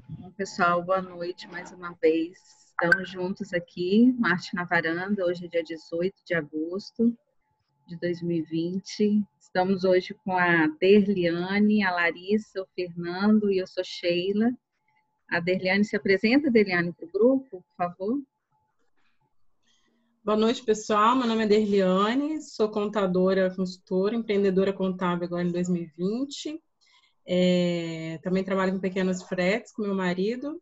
Bom, pessoal, boa noite mais uma vez. Estamos juntos aqui, Arte na Varanda. Hoje é dia 18 de agosto de 2020. Estamos hoje com a Derliane, a Larissa, o Fernando e eu sou Sheila. A Derliane se apresenta, Derliane, para o grupo, por favor. Boa noite, pessoal. Meu nome é Derliane, sou contadora, consultora, empreendedora contábil agora em 2020. Também trabalho com pequenos fretes com meu marido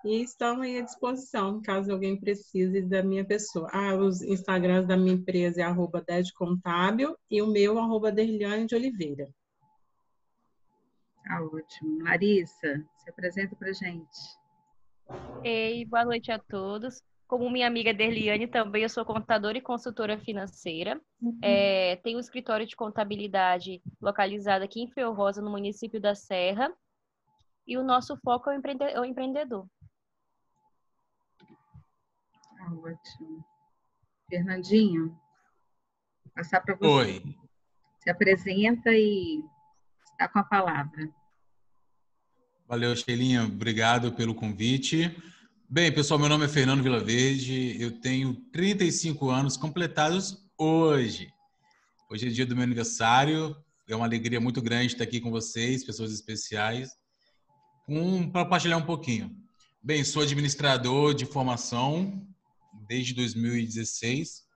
e estamos aí à disposição, caso alguém precise da minha pessoa. Os Instagrams da minha empresa é @dedcontábil e o meu @Derliane de Oliveira. Ótimo. Larissa, se apresenta para a gente. Ei, boa noite a todos. Como minha amiga Derliane, também eu sou contadora e consultora financeira. Tenho um escritório de contabilidade localizado aqui em Feio Rosa, no município da Serra. E o nosso foco é o empreendedor. Ótimo. Fernandinho, passar para você. Oi. Se apresenta e está com a palavra. Valeu, Sheilinha. Obrigado pelo convite. Bem, pessoal, meu nome é Fernando Vilaverde. Eu tenho 35 anos completados hoje. Hoje é dia do meu aniversário. É uma alegria muito grande estar aqui com vocês, pessoas especiais, para compartilhar um pouquinho. Bem, sou administrador de formação desde 2016,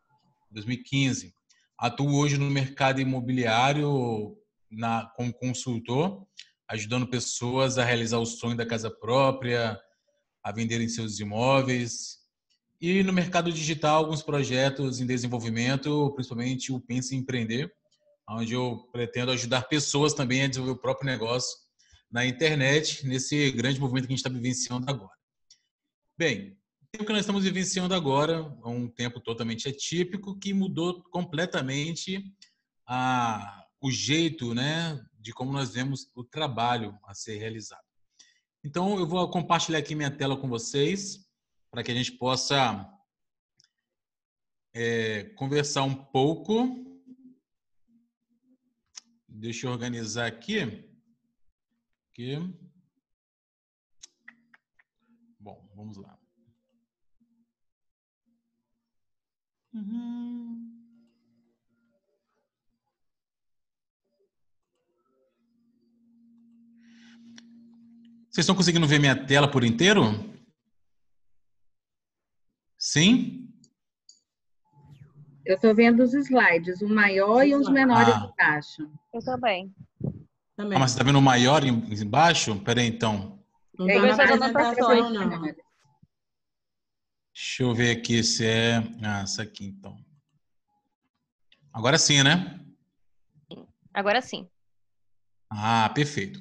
2015. Atuo hoje no mercado imobiliário como consultor, ajudando pessoas a realizar o sonho da casa própria, a venderem seus imóveis. E no mercado digital, alguns projetos em desenvolvimento, principalmente o Pense em Empreender, onde eu pretendo ajudar pessoas também a desenvolver o próprio negócio na internet, nesse grande movimento que a gente está vivenciando agora. Bem, o tempo que nós estamos vivenciando agora é um tempo totalmente atípico que mudou completamente o jeito, né, de como nós vemos o trabalho a ser realizado. Então, eu vou compartilhar aqui minha tela com vocês para que a gente possa conversar um pouco. Deixa eu organizar aqui. Bom, vamos lá. Vocês estão conseguindo ver minha tela por inteiro? Sim? Eu estou vendo os slides, o maior e os menores embaixo. Eu também. Mas você está vendo o maior embaixo? Espera aí, então. Não está na apresentação, não. Deixa eu ver aqui se é... essa aqui, então. Agora sim, né? Agora sim. Perfeito.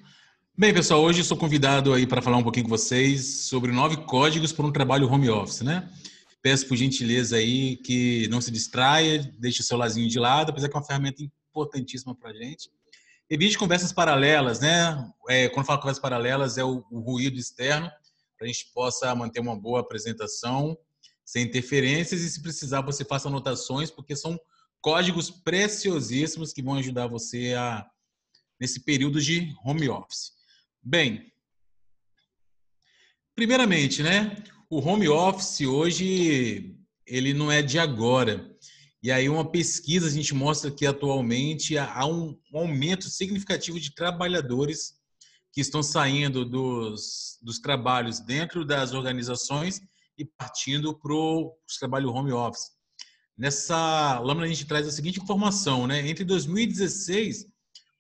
Bem, pessoal, hoje eu sou convidado aí para falar um pouquinho com vocês sobre 9 códigos para um trabalho home office, né? Peço por gentileza aí que não se distraia, deixe o celularzinho de lado, apesar que é uma ferramenta importantíssima para a gente. Evite conversas paralelas, né? Quando eu falo conversas paralelas, é o ruído externo, para a gente possa manter uma boa apresentação, sem interferências, e se precisar você faça anotações, porque são códigos preciosíssimos que vão ajudar você nesse período de home office. Bem, primeiramente, né? O home office hoje, ele não é de agora. E aí uma pesquisa a gente mostra que atualmente há um aumento significativo de trabalhadores que estão saindo dos trabalhos dentro das organizações e partindo para o trabalho home office. Nessa lâmina a gente traz a seguinte informação, né? Entre 2016,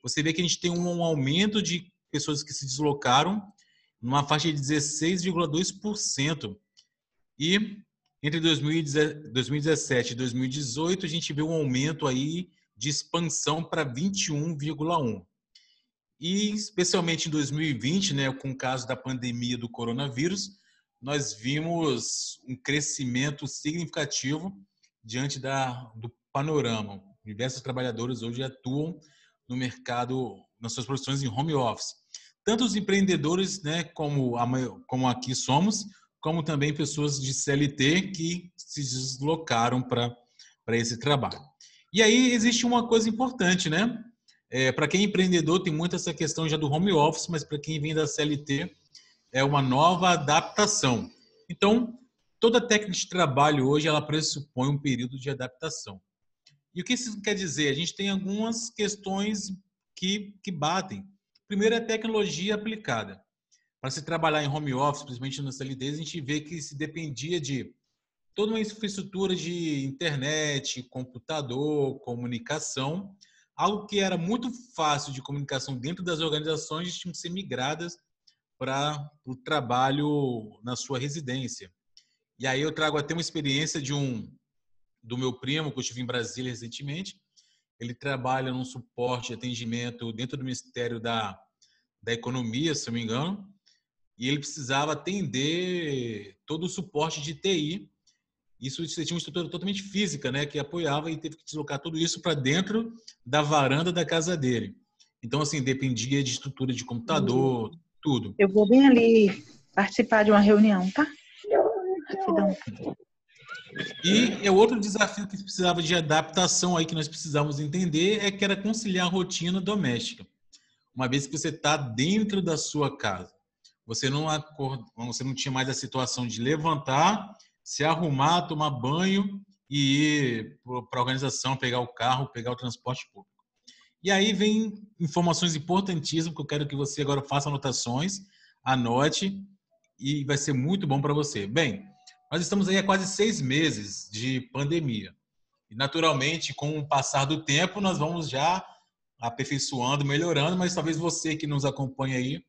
você vê que a gente tem um aumento de pessoas que se deslocaram numa faixa de 16,2%. E entre 2017 e 2018, a gente vê um aumento aí de expansão para 21,1%. E especialmente em 2020, né, com o caso da pandemia do coronavírus, nós vimos um crescimento significativo diante do panorama. Diversos trabalhadores hoje atuam no mercado, nas suas profissões em home office. Tanto os empreendedores, né, como aqui somos, como também pessoas de CLT que se deslocaram para esse trabalho. E aí existe uma coisa importante, né? Para quem é empreendedor, tem muito essa questão já do home office, mas para quem vem da CLT, é uma nova adaptação. Então, toda técnica de trabalho hoje, ela pressupõe um período de adaptação. E o que isso quer dizer? A gente tem algumas questões que batem. Primeiro é a tecnologia aplicada. Para se trabalhar em home office, principalmente nas CLTs, a gente vê que se dependia de toda uma infraestrutura de internet, computador, comunicação, algo que era muito fácil de comunicação dentro das organizações, tinham que ser migradas para o trabalho na sua residência. E aí eu trago até uma experiência do meu primo, que eu estive em Brasília recentemente. Ele trabalha num suporte de atendimento dentro do Ministério da Economia, se não me engano, e ele precisava atender todo o suporte de TI. Isso você tinha uma estrutura totalmente física, né, que apoiava, e teve que deslocar tudo isso para dentro da varanda da casa dele. Então, assim, dependia de estrutura de computador, tudo. Eu vou bem ali participar de uma reunião, tá? Rapidão. E é outro desafio que precisava de adaptação aí, que nós precisávamos entender, é que era conciliar a rotina doméstica. Uma vez que você está dentro da sua casa, você não tinha mais a situação de levantar, se arrumar, tomar banho e ir para a organização, pegar o carro, pegar o transporte público. E aí vem informações importantíssimas que eu quero que você agora faça anotações, anote, e vai ser muito bom para você. Bem, nós estamos aí há quase 6 meses de pandemia. E, naturalmente, com o passar do tempo, nós vamos já aperfeiçoando, melhorando, mas talvez você que nos acompanha aí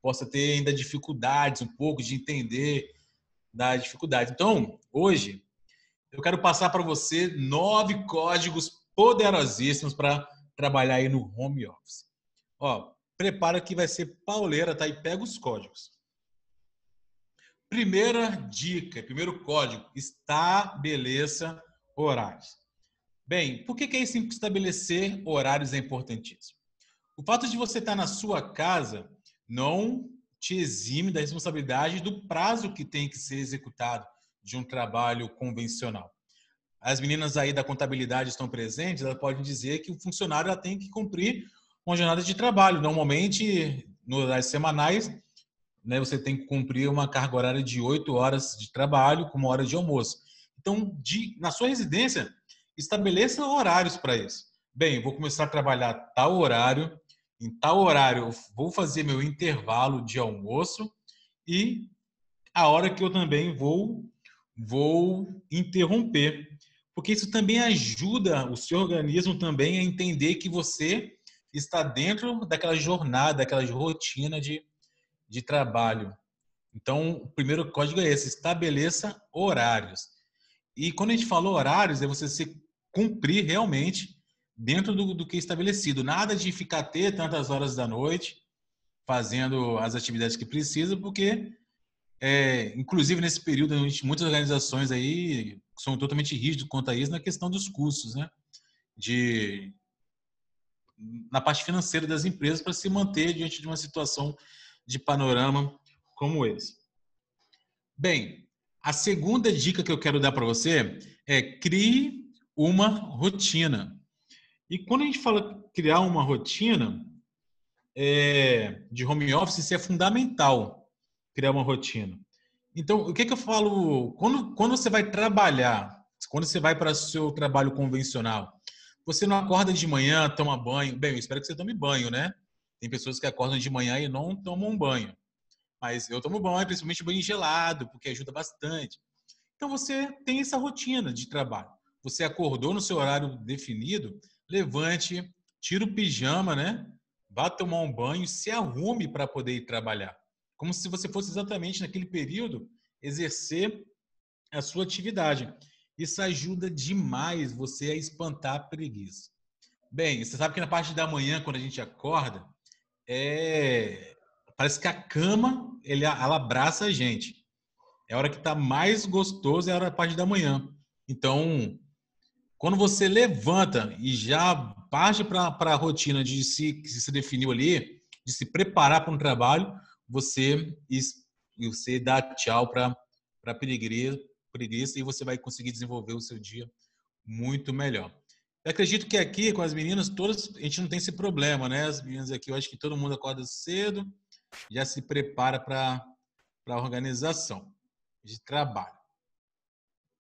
possa ter ainda dificuldades, um pouco de entender da dificuldade. Então, hoje, eu quero passar para você 9 códigos poderosíssimos para trabalhar aí no home office. Ó, prepara que vai ser pauleira, tá? E pega os códigos. Primeira dica, primeiro código, estabeleça horários. Bem, por que estabelecer horários é importantíssimo? O fato de você estar na sua casa não te exime da responsabilidade do prazo que tem que ser executado de um trabalho convencional. As meninas aí da contabilidade estão presentes, elas podem dizer que o funcionário tem que cumprir uma jornada de trabalho. Normalmente, nos horários semanais, né, você tem que cumprir uma carga horária de 8 horas de trabalho com 1 hora de almoço. Então, na sua residência, estabeleça horários para isso. Bem, eu vou começar a trabalhar tal horário, em tal horário eu vou fazer meu intervalo de almoço e a hora que eu também vou interromper. Porque isso também ajuda o seu organismo também a entender que você está dentro daquela jornada, daquela rotina de trabalho. Então, o primeiro código é esse, estabeleça horários. E quando a gente falou horários, é você se cumprir realmente dentro do que é estabelecido. Nada de ficar até tantas horas da noite fazendo as atividades que precisa, porque, inclusive nesse período, muitas organizações aí são totalmente rígidas quanto a isso na questão dos custos, né? Na parte financeira das empresas para se manter diante de uma situação de panorama como esse. Bem, a segunda dica que eu quero dar para você é crie uma rotina. E quando a gente fala criar uma rotina de home office, isso é fundamental, criar uma rotina. Então, o que eu falo? Quando você vai trabalhar, quando você vai para o seu trabalho convencional, você não acorda de manhã, toma banho. Bem, eu espero que você tome banho, né? Tem pessoas que acordam de manhã e não tomam banho. Mas eu tomo banho, principalmente banho gelado, porque ajuda bastante. Então, você tem essa rotina de trabalho. Você acordou no seu horário definido, levante, tira o pijama, né? Vá tomar um banho, se arrume para poder ir trabalhar. Como se você fosse exatamente naquele período exercer a sua atividade. Isso ajuda demais você a espantar a preguiça. Bem, você sabe que na parte da manhã, quando a gente acorda, parece que a cama ela abraça a gente. É a hora que está mais gostoso, é a hora da parte da manhã. Então, quando você levanta e já parte para a rotina que se definiu ali, de se preparar para um trabalho, você dá tchau para a preguiça e você vai conseguir desenvolver o seu dia muito melhor. Eu acredito que aqui, com as meninas, todas, a gente não tem esse problema, né? As meninas aqui, eu acho que todo mundo acorda cedo, já se prepara para a organização de trabalho.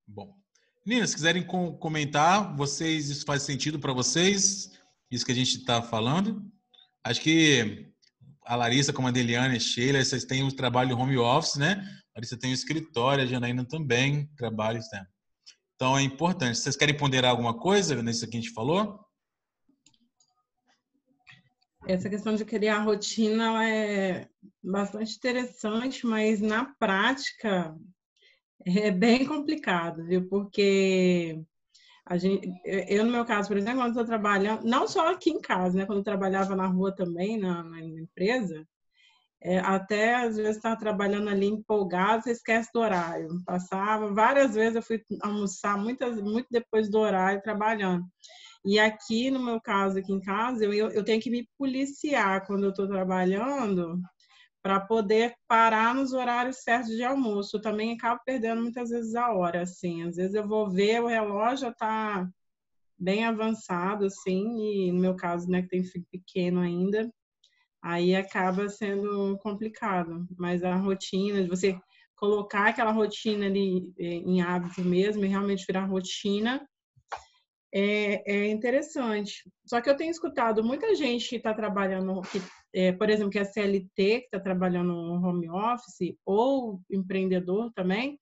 Bom, meninas, se quiserem comentar, isso faz sentido para vocês? Isso que a gente está falando? Acho que a Larissa, como a Deliane, a Sheila, vocês têm o trabalho home office, né? A Larissa tem o escritório, a Janaína também, trabalho externo. Então, é importante. Vocês querem ponderar alguma coisa nisso que a gente falou? Essa questão de criar rotina ela é bastante interessante, mas na prática é bem complicado, viu? Porque eu, no meu caso, por exemplo, quando estou trabalhando, não só aqui em casa, né? Quando eu trabalhava na rua também, na empresa, até às vezes estava trabalhando ali empolgado, você esquece do horário. Passava, várias vezes eu fui almoçar muito depois do horário trabalhando. E aqui, no meu caso, aqui em casa, eu tenho que me policiar quando eu estou trabalhando para poder parar nos horários certos de almoço. Eu também acabo perdendo muitas vezes a hora, assim. Às vezes eu vou ver, o relógio já está bem avançado, assim, e no meu caso, né, que tem filho pequeno ainda, aí acaba sendo complicado. Mas a rotina, de você colocar aquela rotina ali em hábito mesmo e realmente virar rotina, é interessante. Só que eu tenho escutado muita gente que está trabalhando, por exemplo, que é CLT, que está trabalhando no home office, ou empreendedor também,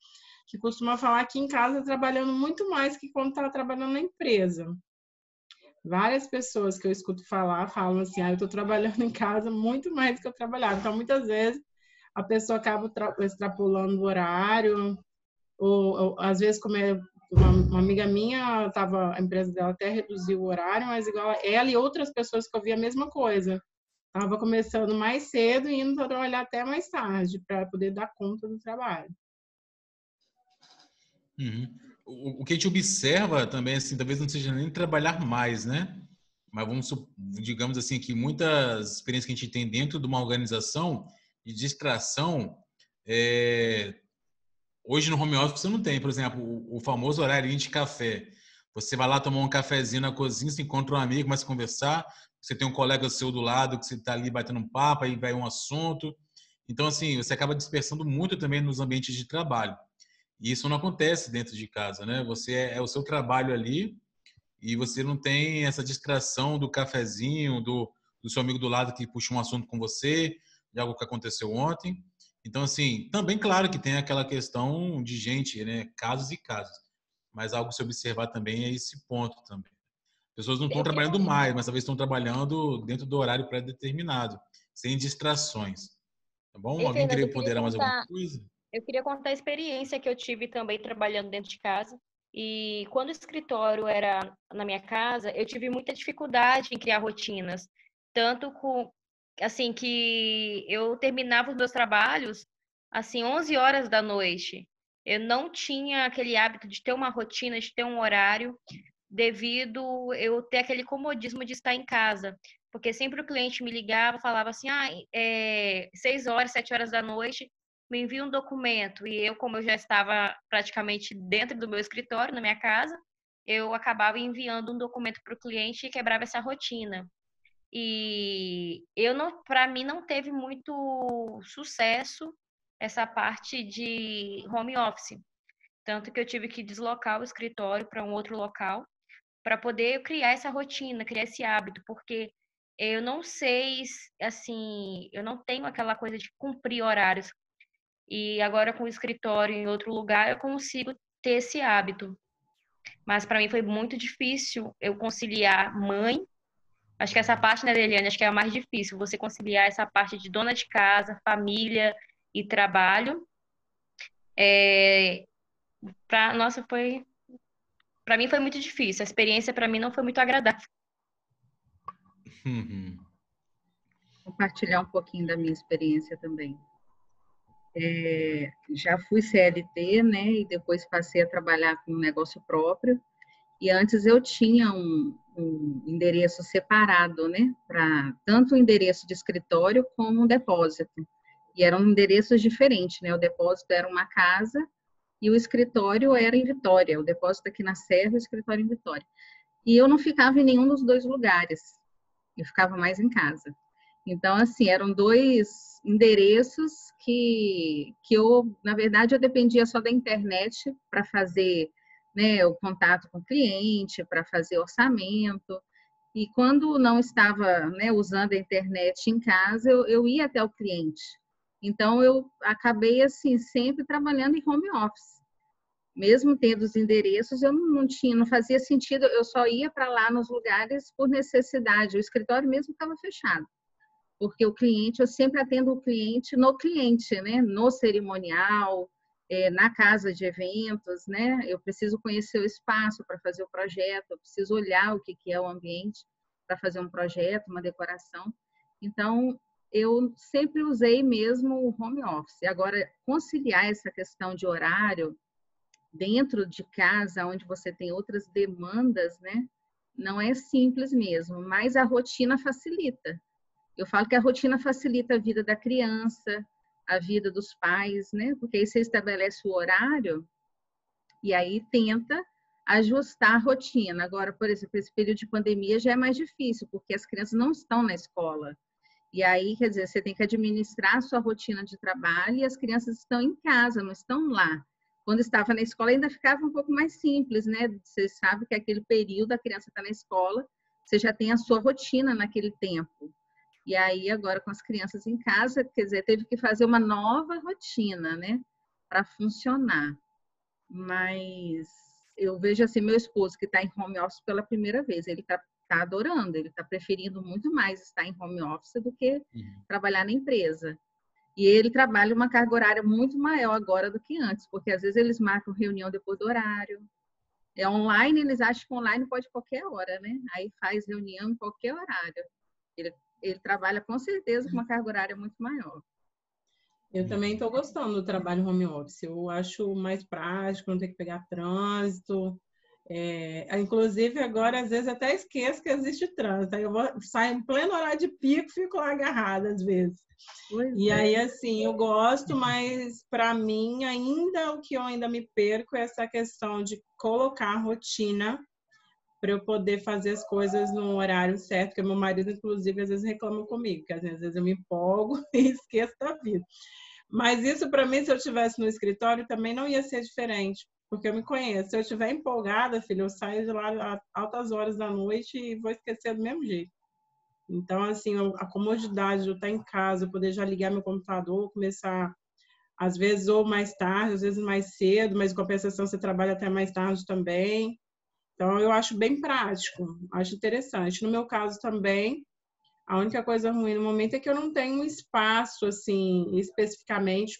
que costuma falar que em casa está trabalhando muito mais que quando está trabalhando na empresa. Várias pessoas que eu escuto falar falam assim, eu estou trabalhando em casa muito mais do que eu trabalhava. Então, muitas vezes, a pessoa acaba extrapolando o horário, ou às vezes, como uma amiga minha, a empresa dela até reduziu o horário, mas igual ela e outras pessoas que eu vi a mesma coisa. Estava começando mais cedo e indo para trabalhar até mais tarde, para poder dar conta do trabalho. Uhum. O que a gente observa também, assim, talvez não seja nem trabalhar mais, né? Mas digamos assim, que muitas experiências que a gente tem dentro de uma organização de distração, hoje no home office você não tem, por exemplo, o famoso horário de café. Você vai lá tomar um cafezinho na cozinha, se encontra um amigo, começa a conversar, você tem um colega seu do lado que você está ali batendo um papo, aí vai um assunto. Então, assim, você acaba dispersando muito também nos ambientes de trabalho. E isso não acontece dentro de casa, né? Você é o seu trabalho ali e você não tem essa distração do cafezinho, do seu amigo do lado que puxa um assunto com você, de algo que aconteceu ontem. Então, assim, também claro que tem aquela questão de gente, né? Casos e casos. Mas algo a se observar também é esse ponto também. As pessoas não estão trabalhando mais, mas talvez estão trabalhando dentro do horário pré-determinado, sem distrações. Tá bom? Ei, Alguém Fernanda, queria ponderar mais alguma coisa? eu queria contar a experiência que eu tive também trabalhando dentro de casa. E quando o escritório era na minha casa, eu tive muita dificuldade em criar rotinas. Tanto com, assim, que eu terminava os meus trabalhos, assim, 11 horas da noite. Eu não tinha aquele hábito de ter uma rotina, de ter um horário, devido eu ter aquele comodismo de estar em casa. Porque sempre o cliente me ligava, falava assim, 6 horas, 7 horas da noite, me envia um documento. E eu, como eu já estava praticamente dentro do meu escritório, na minha casa, eu acabava enviando um documento para o cliente e quebrava essa rotina. E eu não, para mim não teve muito sucesso essa parte de home office, tanto que eu tive que deslocar o escritório para um outro local para poder criar essa rotina, criar esse hábito, porque eu não sei, assim, eu não tenho aquela coisa de cumprir horários. E agora com o escritório em outro lugar, eu consigo ter esse hábito. Mas para mim foi muito difícil eu conciliar mãe. Acho que essa parte, né, Eliane, acho que é a mais difícil, você conciliar essa parte de dona de casa, família e trabalho. Nossa, para mim foi muito difícil. A experiência para mim não foi muito agradável. Uhum. Compartilhar um pouquinho da minha experiência também. Já fui CLT, né, e depois passei a trabalhar com um negócio próprio. E antes eu tinha um endereço separado, né, para tanto o endereço de escritório como o depósito. E eram endereços diferentes, né? O depósito era uma casa e o escritório era em Vitória. O depósito aqui na Serra, o escritório em Vitória. E eu não ficava em nenhum dos dois lugares. Eu ficava mais em casa. Então, assim, eram dois endereços que eu, na verdade, eu dependia só da internet para fazer, né, o contato com o cliente, para fazer orçamento. E quando não estava, né, usando a internet em casa, eu ia até o cliente. Então, eu acabei, assim, sempre trabalhando em home office. Mesmo tendo os endereços, eu não fazia sentido, eu só ia para lá nos lugares por necessidade. O escritório mesmo estava fechado, porque o cliente, eu sempre atendo o cliente no cliente, né? No cerimonial, na casa de eventos, né? Eu preciso conhecer o espaço para fazer o projeto, eu preciso olhar o que é o ambiente para fazer um projeto, uma decoração. Então, eu sempre usei mesmo o home office. Agora, conciliar essa questão de horário dentro de casa, onde você tem outras demandas, né? Não é simples mesmo, mas a rotina facilita. Eu falo que a rotina facilita a vida da criança, a vida dos pais, né? Porque aí você estabelece o horário e aí tenta ajustar a rotina. Agora, por exemplo, esse período de pandemia já é mais difícil, porque as crianças não estão na escola. E aí, quer dizer, você tem que administrar a sua rotina de trabalho e as crianças estão em casa, não estão lá. Quando estava na escola ainda ficava um pouco mais simples, né? Você sabe que aquele período a criança está na escola, você já tem a sua rotina naquele tempo. E aí, agora com as crianças em casa, quer dizer, teve que fazer uma nova rotina, né? Para funcionar. Mas eu vejo assim, meu esposo que está em home office pela primeira vez, ele está adorando, ele está preferindo muito mais estar em home office do que trabalhar na empresa. E ele trabalha uma carga horária muito maior agora do que antes, porque às vezes eles marcam reunião depois do horário. É online, eles acham que online pode qualquer hora, né? Aí faz reunião em qualquer horário. Ele trabalha com certeza com uma carga horária muito maior. Eu também estou gostando do trabalho home office. Eu acho mais prático, não ter que pegar trânsito. Inclusive, agora, às vezes, até esqueço que existe trânsito. Aí eu saio em pleno horário de pico e fico lá agarrada, às vezes. Aí, assim, eu gosto, mas para mim, ainda o que eu ainda me perco é essa questão de colocar a rotina para eu poder fazer as coisas no horário certo, porque meu marido, inclusive, às vezes reclama comigo, que às vezes eu me empolgo e esqueço da vida. Mas isso, para mim, se eu estivesse no escritório, também não ia ser diferente, porque eu me conheço. Se eu estiver empolgada, filho, eu saio de lá a altas horas da noite e vou esquecer do mesmo jeito. Então, assim, a comodidade de eu estar em casa, eu poder já ligar meu computador, começar, às vezes, ou mais tarde, às vezes mais cedo, mas em compensação você trabalha até mais tarde também. Então, eu acho bem prático, acho interessante. No meu caso também, a única coisa ruim no momento é que eu não tenho um espaço, assim, especificamente,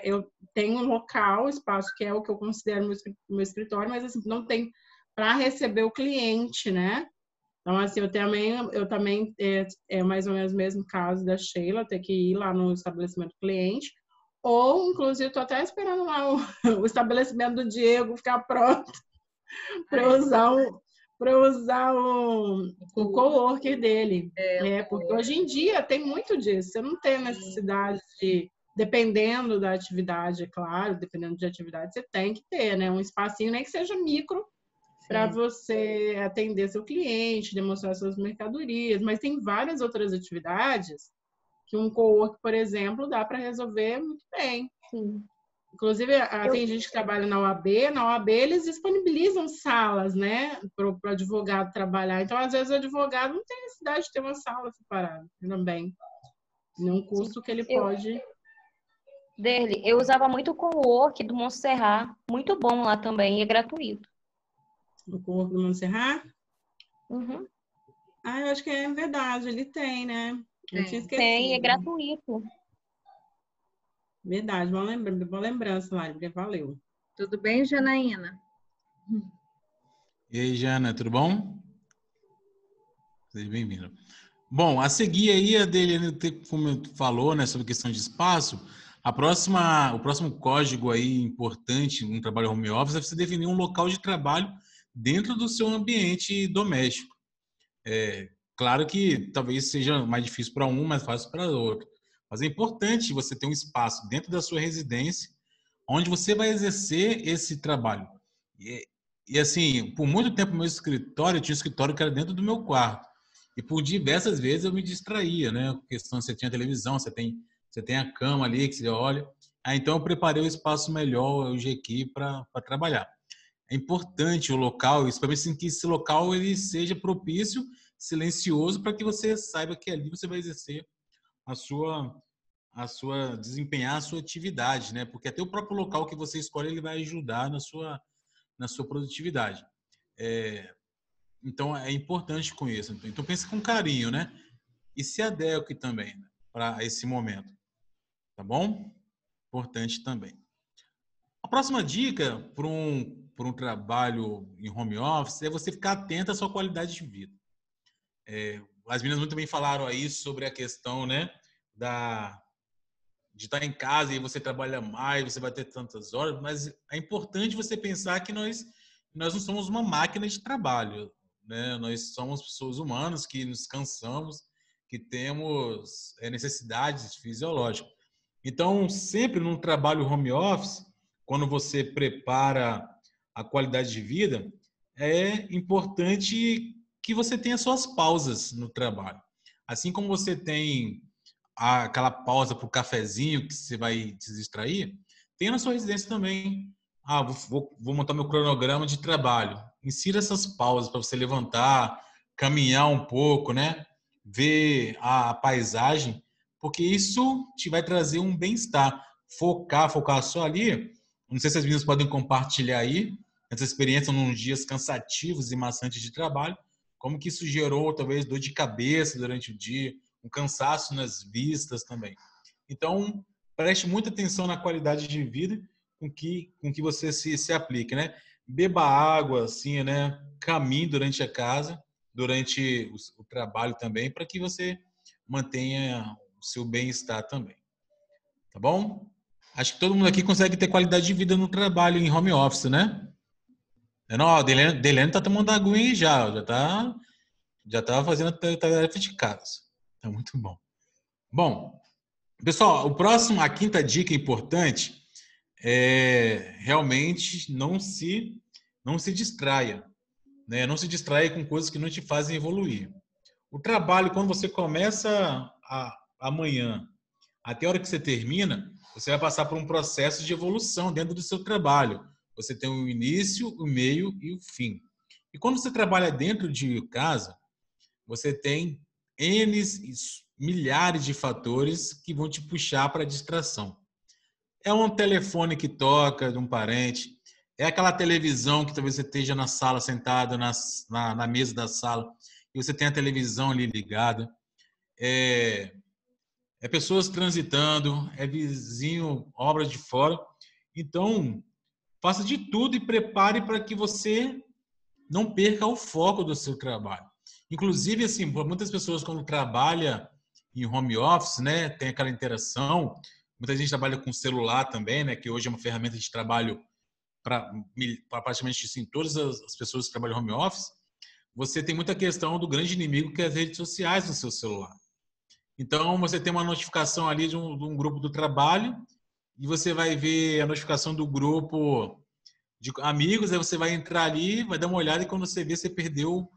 eu tenho um local, espaço que é o que eu considero meu escritório, mas assim, não tem para receber o cliente, né? Então, assim, eu também é mais ou menos o mesmo caso da Sheila, ter que ir lá no estabelecimento do cliente, ou, inclusive, estou até esperando lá o estabelecimento do Diego ficar pronto para usar o coworker dele. Porque hoje em dia tem muito disso. Você não tem necessidade de, dependendo da atividade, é claro, dependendo de atividade, você tem que ter, né? Um espacinho, nem que seja micro, para você atender seu cliente, demonstrar suas mercadorias. Mas tem várias outras atividades que um coworker, por exemplo, dá para resolver muito bem. Sim. Inclusive, tem gente que trabalha na OAB eles disponibilizam salas, né, para o advogado trabalhar. Então, às vezes, o advogado não tem necessidade de ter uma sala separada também. Num custo que ele pode... Eu usava muito o cowork do Montserrat, muito bom lá também, e é gratuito. O cowork do Montserrat? Uhum. Eu acho que é verdade, ele tem, né? Eu tinha esquecido. Tem, é gratuito. Verdade, boa lembrança, Lari, valeu. Tudo bem, Janaína? E aí, Jana, tudo bom? Seja bem-vinda. Bom, a seguir aí, a Adeliane, como falou, né, sobre questão de espaço, o próximo código aí importante no trabalho home office é você definir um local de trabalho dentro do seu ambiente doméstico. Claro que talvez seja mais difícil para um, mais fácil para outro. Mas é importante você ter um espaço dentro da sua residência onde você vai exercer esse trabalho. E assim, por muito tempo, meu escritório, eu tinha um escritório que era dentro do meu quarto. E por diversas vezes eu me distraía, né? A questão, você tinha televisão, você tem a cama ali que você olha. Então eu preparei o espaço melhor, hoje aqui, para trabalhar. É importante o local, especialmente que esse local ele seja propício, silencioso, para que você saiba que ali você vai exercer desempenhar a sua atividade, né? Porque até o próprio local que você escolhe ele vai ajudar na sua produtividade. Então é importante com isso. Então pense com carinho, né? E se adeque também, né, para esse momento, tá bom? Importante também. A próxima dica para um trabalho em home office é você ficar atento à sua qualidade de vida. As meninas muito bem falaram aí sobre a questão, né, de estar em casa e você trabalha mais, você vai ter tantas horas, mas é importante você pensar que nós não somos uma máquina de trabalho, né? Nós somos pessoas humanas que nos cansamos, que temos necessidades fisiológicas. Então, sempre num trabalho home office, quando você prepara a qualidade de vida, é importante que você tenha suas pausas no trabalho. Assim como você tem aquela pausa para o cafezinho que você vai se distrair, tem na sua residência também. Vou montar meu cronograma de trabalho. Insira essas pausas para você levantar, caminhar um pouco, né? Ver a paisagem, porque isso te vai trazer um bem-estar. Focar só ali. Não sei se as meninas podem compartilhar aí essa experiência nos dias cansativos e maçantes de trabalho, como que isso gerou talvez dor de cabeça durante o dia, um cansaço nas vistas também. Então, preste muita atenção na qualidade de vida com que você se aplique, né? Beba água, assim, né? Caminhe durante a casa, durante o trabalho também, para que você mantenha o seu bem-estar também. Tá bom? Acho que todo mundo aqui consegue ter qualidade de vida no trabalho em home office, né? Não, ó, Delene tá tomando aguinha aí já tá fazendo a tarefa de casa. Tá muito bom. Bom, pessoal, a quinta dica importante é realmente não se distraia, né? Não se distraia com coisas que não te fazem evoluir. O trabalho, quando você começa amanhã, até a hora que você termina, você vai passar por um processo de evolução dentro do seu trabalho. Você tem o início, o meio e o fim. E quando você trabalha dentro de casa, você tem milhares de fatores que vão te puxar para a distração. É um telefone que toca de um parente, é aquela televisão que talvez você esteja na sala, sentado na mesa da sala, e você tem a televisão ali ligada. É pessoas transitando, é vizinho, obra de fora. Então, faça de tudo e prepare para que você não perca o foco do seu trabalho. Inclusive, assim, muitas pessoas quando trabalha em home office, né, tem aquela interação. Muita gente trabalha com celular também, né, que hoje é uma ferramenta de trabalho para praticamente assim, todas as pessoas que trabalham home office. Você tem muita questão do grande inimigo que é as redes sociais no seu celular. Então, você tem uma notificação ali de um grupo do trabalho e você vai ver a notificação do grupo de amigos, aí você vai entrar ali, vai dar uma olhada e quando você vê, você perdeu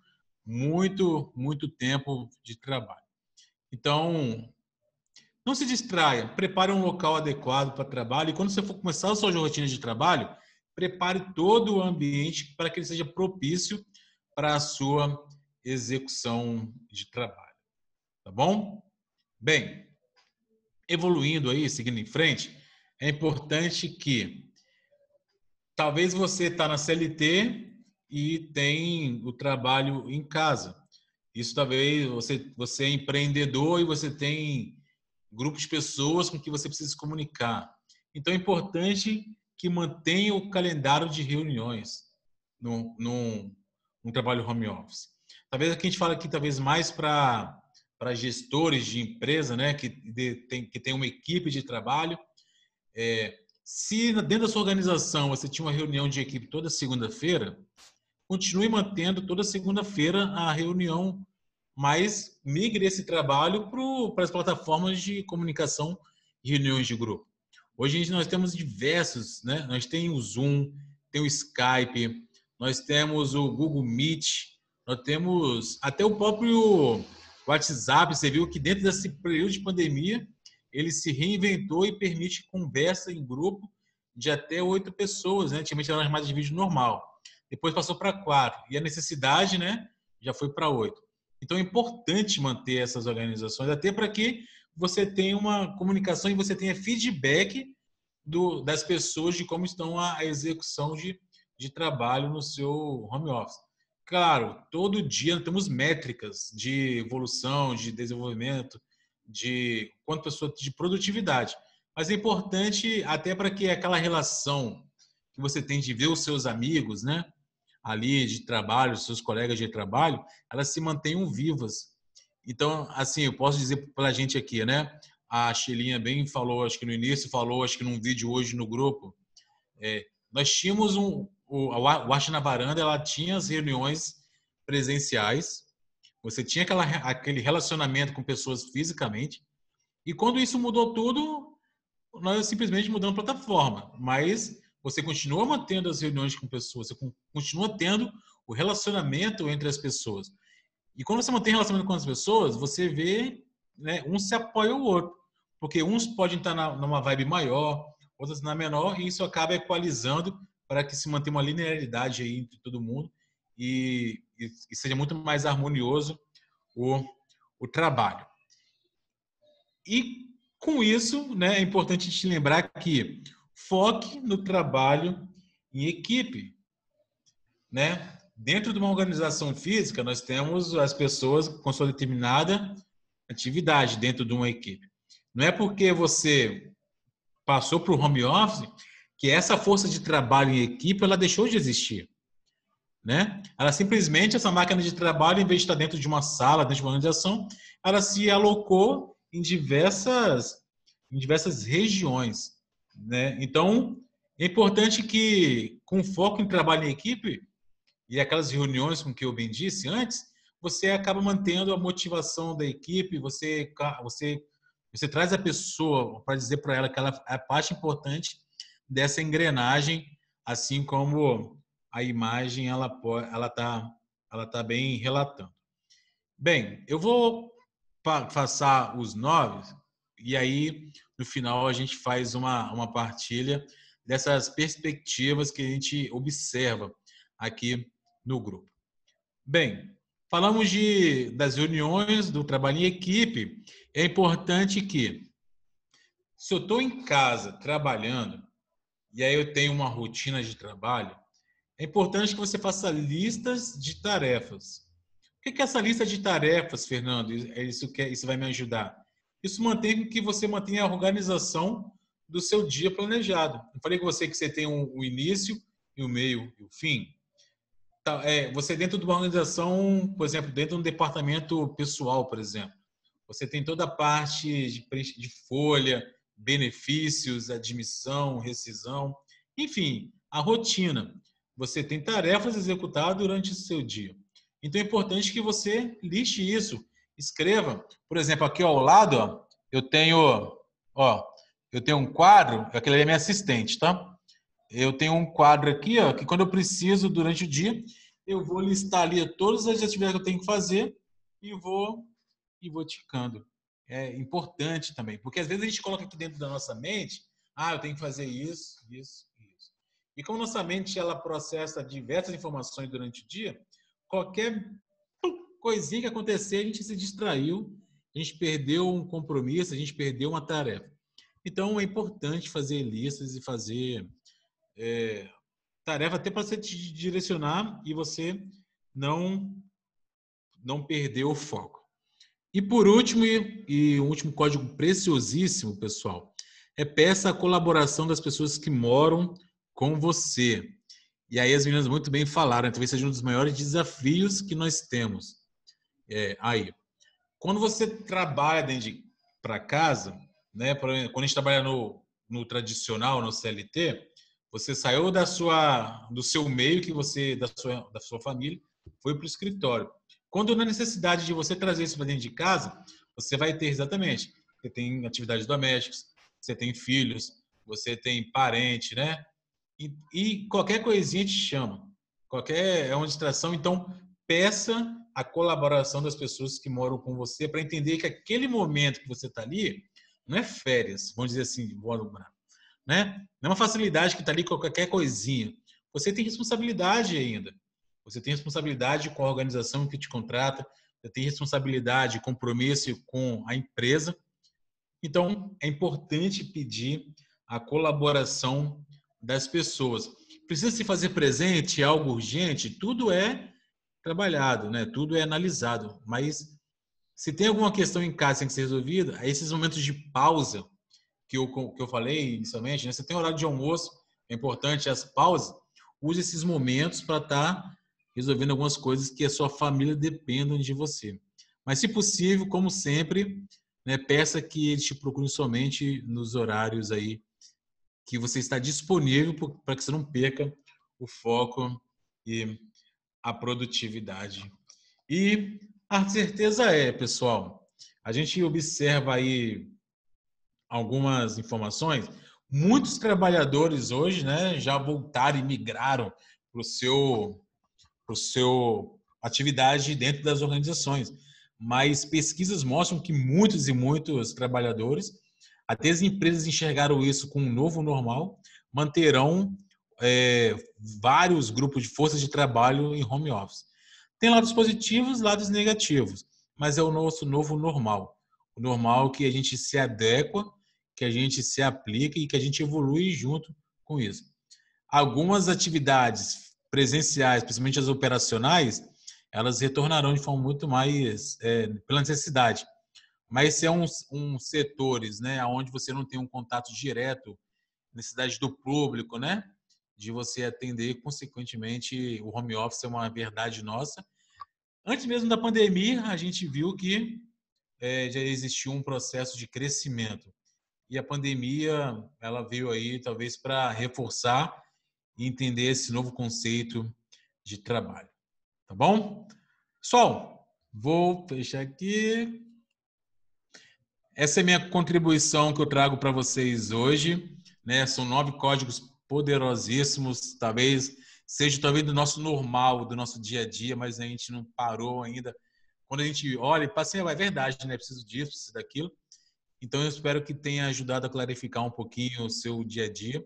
muito tempo de trabalho. Então, não se distraia, prepare um local adequado para trabalho e quando você for começar a sua rotina de trabalho, prepare todo o ambiente para que ele seja propício para a sua execução de trabalho. Tá bom? Bem, evoluindo aí, seguindo em frente, é importante que talvez você está na CLT e tem o trabalho em casa. Isso talvez você é empreendedor e você tem grupos de pessoas com que você precisa se comunicar. Então é importante que mantenha o calendário de reuniões num trabalho home office. Talvez aqui a gente fala aqui talvez mais para gestores de empresa, né, que tem uma equipe de trabalho. Se dentro da sua organização você tinha uma reunião de equipe toda segunda-feira, continue mantendo toda segunda-feira a reunião, mas migre esse trabalho para as plataformas de comunicação e reuniões de grupo. Hoje nós temos diversos, né? Nós temos o Zoom, tem o Skype, nós temos o Google Meet, nós temos até o próprio WhatsApp. Você viu que dentro desse período de pandemia, ele se reinventou e permite conversa em grupo de até 8 pessoas, né? Antigamente era uma chamada de vídeo normal. Depois passou para 4. E a necessidade, né, já foi para 8. Então é importante manter essas organizações, até para que você tenha uma comunicação e você tenha feedback das pessoas de como estão a execução de trabalho no seu home office. Claro, todo dia temos métricas de evolução, de desenvolvimento, de quanto pessoa de produtividade. Mas é importante até para que aquela relação que você tem de ver os seus amigos, né, ali de trabalho, os seus colegas de trabalho, elas se mantenham vivas. Então, assim, eu posso dizer para a gente aqui, né? A Shelinha bem falou, acho que no início, falou, acho que num vídeo hoje no grupo, nós tínhamos a Arte na Varanda, ela tinha as reuniões presenciais, você tinha aquele relacionamento com pessoas fisicamente, e quando isso mudou tudo, nós simplesmente mudamos a plataforma, mas você continua mantendo as reuniões com pessoas, você continua tendo o relacionamento entre as pessoas. E quando você mantém relacionamento com as pessoas, você vê, né, um se apoia ao outro, porque uns podem estar numa vibe maior, outras na menor, e isso acaba equalizando para que se mantenha uma linearidade aí entre todo mundo e seja muito mais harmonioso o trabalho. E com isso, né, é importante te lembrar que foque no trabalho em equipe, né? Dentro de uma organização física, nós temos as pessoas com sua determinada atividade dentro de uma equipe. Não é porque você passou para o home office que essa força de trabalho em equipe ela deixou de existir, né? Ela simplesmente, essa máquina de trabalho, em vez de estar dentro de uma sala, dentro de uma organização, ela se alocou em diversas regiões, né? Então, é importante que, com foco em trabalho em equipe e aquelas reuniões com que eu bem disse antes, você acaba mantendo a motivação da equipe, você traz a pessoa para dizer para ela que ela é parte importante dessa engrenagem, assim como a imagem ela tá bem relatando. Bem, eu vou passar os 9 e aí no final a gente faz uma partilha dessas perspectivas que a gente observa aqui no grupo. Bem, falamos das reuniões, do trabalho em equipe. É importante que, se eu estou em casa trabalhando, e aí eu tenho uma rotina de trabalho, é importante que você faça listas de tarefas. O que é essa lista de tarefas, Fernando? Isso vai me ajudar. Isso mantém que você mantenha a organização do seu dia planejado. Eu falei com você que você tem o início, e o meio e o fim. Você dentro de uma organização, por exemplo, dentro de um departamento pessoal, por exemplo, você tem toda a parte de folha, benefícios, admissão, rescisão, enfim, a rotina. Você tem tarefas a executar durante o seu dia. Então é importante que você liste isso, escreva. Por exemplo, aqui ao lado, eu tenho um quadro, aquele ali é minha assistente, tá? Eu tenho um quadro aqui, que quando eu preciso, durante o dia, eu vou listar ali todas as atividades que eu tenho que fazer e vou ticando. É importante também, porque às vezes a gente coloca aqui dentro da nossa mente, eu tenho que fazer isso, isso, isso. E como nossa mente, ela processa diversas informações durante o dia, qualquer coisinha que acontecer, a gente se distraiu, a gente perdeu um compromisso, a gente perdeu uma tarefa. Então, é importante fazer listas e fazer tarefa até para você te direcionar e você não perder o foco. E por último, e o último código preciosíssimo, pessoal, peça a colaboração das pessoas que moram com você. E aí as meninas muito bem falaram, talvez seja um dos maiores desafios que nós temos. Quando você trabalha dentro para casa, né, quando a gente trabalha no tradicional, no CLT, você saiu do seu meio, da sua família, foi para o escritório. Quando na necessidade de você trazer isso para dentro de casa, você vai ter exatamente. Você tem atividades domésticas, você tem filhos, você tem parente, né? E qualquer coisinha te chama. é uma distração. Então, peça a colaboração das pessoas que moram com você para entender que aquele momento que você está ali não é férias, vamos dizer assim, né? Não é uma facilidade que está ali com qualquer coisinha. Você tem responsabilidade ainda. Você tem responsabilidade com a organização que te contrata, você tem responsabilidade, compromisso com a empresa. Então, é importante pedir a colaboração das pessoas. Precisa se fazer presente, algo urgente, tudo é trabalhado, né? Tudo é analisado. Mas se tem alguma questão em casa que tem que ser resolvida, aí esses momentos de pausa que eu falei inicialmente, né? Você tem horário de almoço, é importante as pausas. Use esses momentos para estar resolvendo algumas coisas que a sua família dependem de você. Mas, se possível, como sempre, né, peça que eles te procurem somente nos horários aí que você está disponível para que você não perca o foco e a produtividade. E a certeza é, pessoal, a gente observa aí algumas informações. Muitos trabalhadores hoje, né, já voltaram e migraram para o seu atividade dentro das organizações. Mas pesquisas mostram que muitos e muitos trabalhadores, até as empresas enxergaram isso como um novo normal, manterão vários grupos de forças de trabalho em home office. Tem lados positivos, lados negativos, mas é o nosso novo normal. O normal que a gente se adequa, que a gente se aplica e que a gente evolui junto com isso. Algumas atividades presenciais, principalmente as operacionais, elas retornarão de forma muito mais pela necessidade. Mas se é setores, né, onde você não tem um contato direto, necessidade do público, né, de você atender, consequentemente, o home office é uma verdade nossa. Antes mesmo da pandemia, a gente viu que já existiu um processo de crescimento. E a pandemia, ela veio aí talvez para reforçar e entender esse novo conceito de trabalho. Tá bom? Pessoal, vou fechar aqui. Essa é a minha contribuição que eu trago para vocês hoje, né? São 9 códigos poderosíssimos, talvez seja do nosso normal, do nosso dia a dia, mas a gente não parou ainda. Quando a gente olha e passa, é verdade, né? Preciso disso, preciso daquilo. Então, eu espero que tenha ajudado a clarificar um pouquinho o seu dia a dia.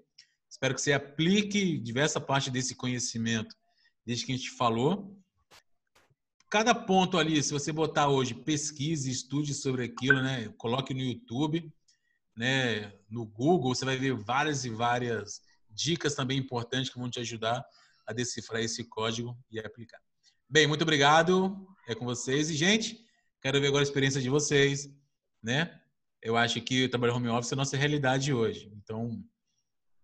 Espero que você aplique diversa parte desse conhecimento desde que a gente falou. Cada ponto ali, se você botar hoje, pesquise, estude sobre aquilo, né? Coloque no YouTube, né? No Google, você vai ver várias e várias dicas também importantes que vão te ajudar a decifrar esse código e aplicar. Bem, muito obrigado. É com vocês. E, gente, quero ver agora a experiência de vocês, né? Eu acho que o trabalho home office é a nossa realidade hoje. Então,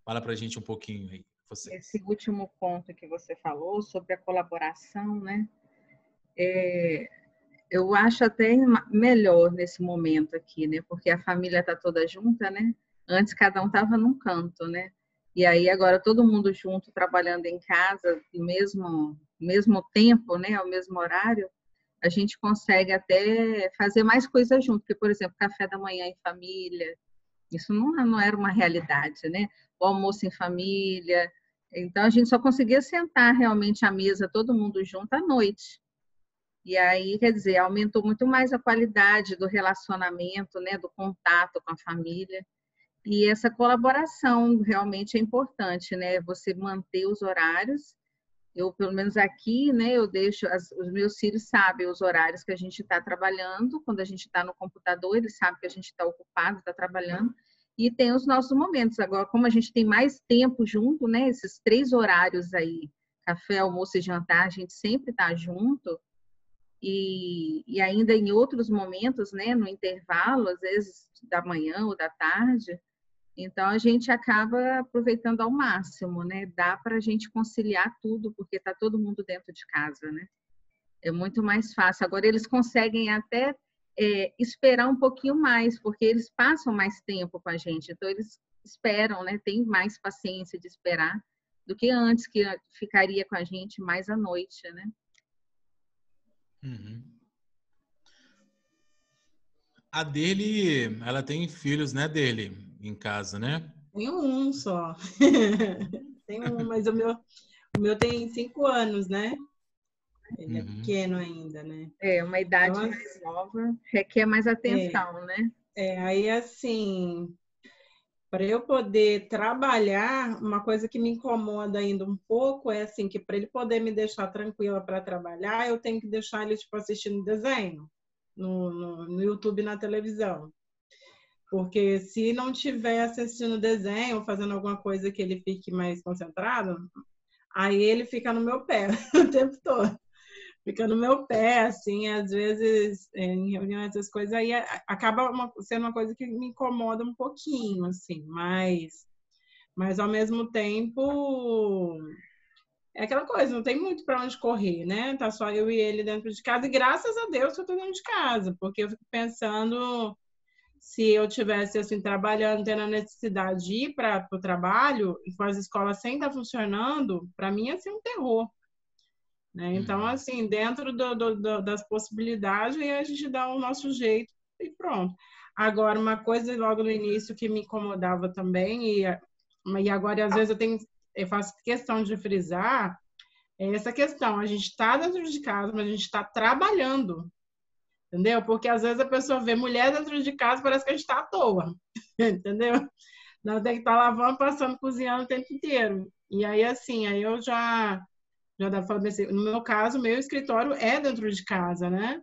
fala pra gente um pouquinho aí, vocês. Esse último ponto que você falou sobre a colaboração, né? Eu acho até melhor nesse momento aqui, né? Porque a família está toda junta, né? Antes cada um estava num canto, né? E aí agora todo mundo junto trabalhando em casa, no mesmo tempo, né? Ao mesmo horário, a gente consegue até fazer mais coisas junto. Porque, por exemplo, café da manhã em família, isso não era uma realidade, né? O almoço em família. Então a gente só conseguia sentar realmente à mesa todo mundo junto à noite. E aí, quer dizer, aumentou muito mais a qualidade do relacionamento, né, do contato com a família. E essa colaboração realmente é importante, né? Você manter os horários. Eu, pelo menos aqui, né, eu deixo, os meus filhos sabem os horários que a gente está trabalhando. Quando a gente está no computador, eles sabem que a gente está ocupado, está trabalhando. E tem os nossos momentos. Agora, como a gente tem mais tempo junto, né, esses 3 horários aí, café, almoço e jantar, a gente sempre está junto. E ainda em outros momentos, né, no intervalo, às vezes da manhã ou da tarde, então a gente acaba aproveitando ao máximo, né? Dá para a gente conciliar tudo, porque está todo mundo dentro de casa, né? É muito mais fácil. Agora eles conseguem até esperar um pouquinho mais, porque eles passam mais tempo com a gente, então eles esperam, né? Tem mais paciência de esperar do que antes, que ficaria com a gente mais à noite, né? Uhum. A dele, ela tem filhos, né, dele, em casa, né? Tenho um só. Tenho um, mas O meu tem 5 anos, né? Ele é pequeno ainda, né? É, uma idade Então, mais nova requer mais atenção, né? aí assim, para eu poder trabalhar, uma coisa que me incomoda ainda um pouco é assim, que para ele poder me deixar tranquila para trabalhar, eu tenho que deixar ele tipo assistindo desenho no YouTube, na televisão. Porque se não tiver assistindo desenho ou fazendo alguma coisa que ele fique mais concentrado, aí ele fica no meu pé o tempo todo. Fica no meu pé, assim, às vezes, em reuniões, essas coisas, aí acaba sendo uma coisa que me incomoda um pouquinho, assim, mas ao mesmo tempo, é aquela coisa, não tem muito para onde correr, né? Tá só eu e ele dentro de casa, e graças a Deus eu tô dentro de casa, porque eu fico pensando, se eu tivesse, assim, trabalhando, tendo a necessidade de ir para o trabalho, e com as escolas sem estar funcionando, para mim ia ser um terror. Né? Então, assim, dentro das possibilidades, a gente dá o nosso jeito e pronto. Agora, uma coisa logo no início que me incomodava também, e agora às vezes eu faço questão de frisar, é essa questão. A gente está dentro de casa, mas a gente está trabalhando, entendeu? Porque às vezes a pessoa vê mulher dentro de casa, parece que a gente está à toa, entendeu? Não tem que estar lavando, passando, cozinhando o tempo inteiro. E aí, assim, aí eu já dá para falar assim, no meu caso, meu escritório é dentro de casa, né?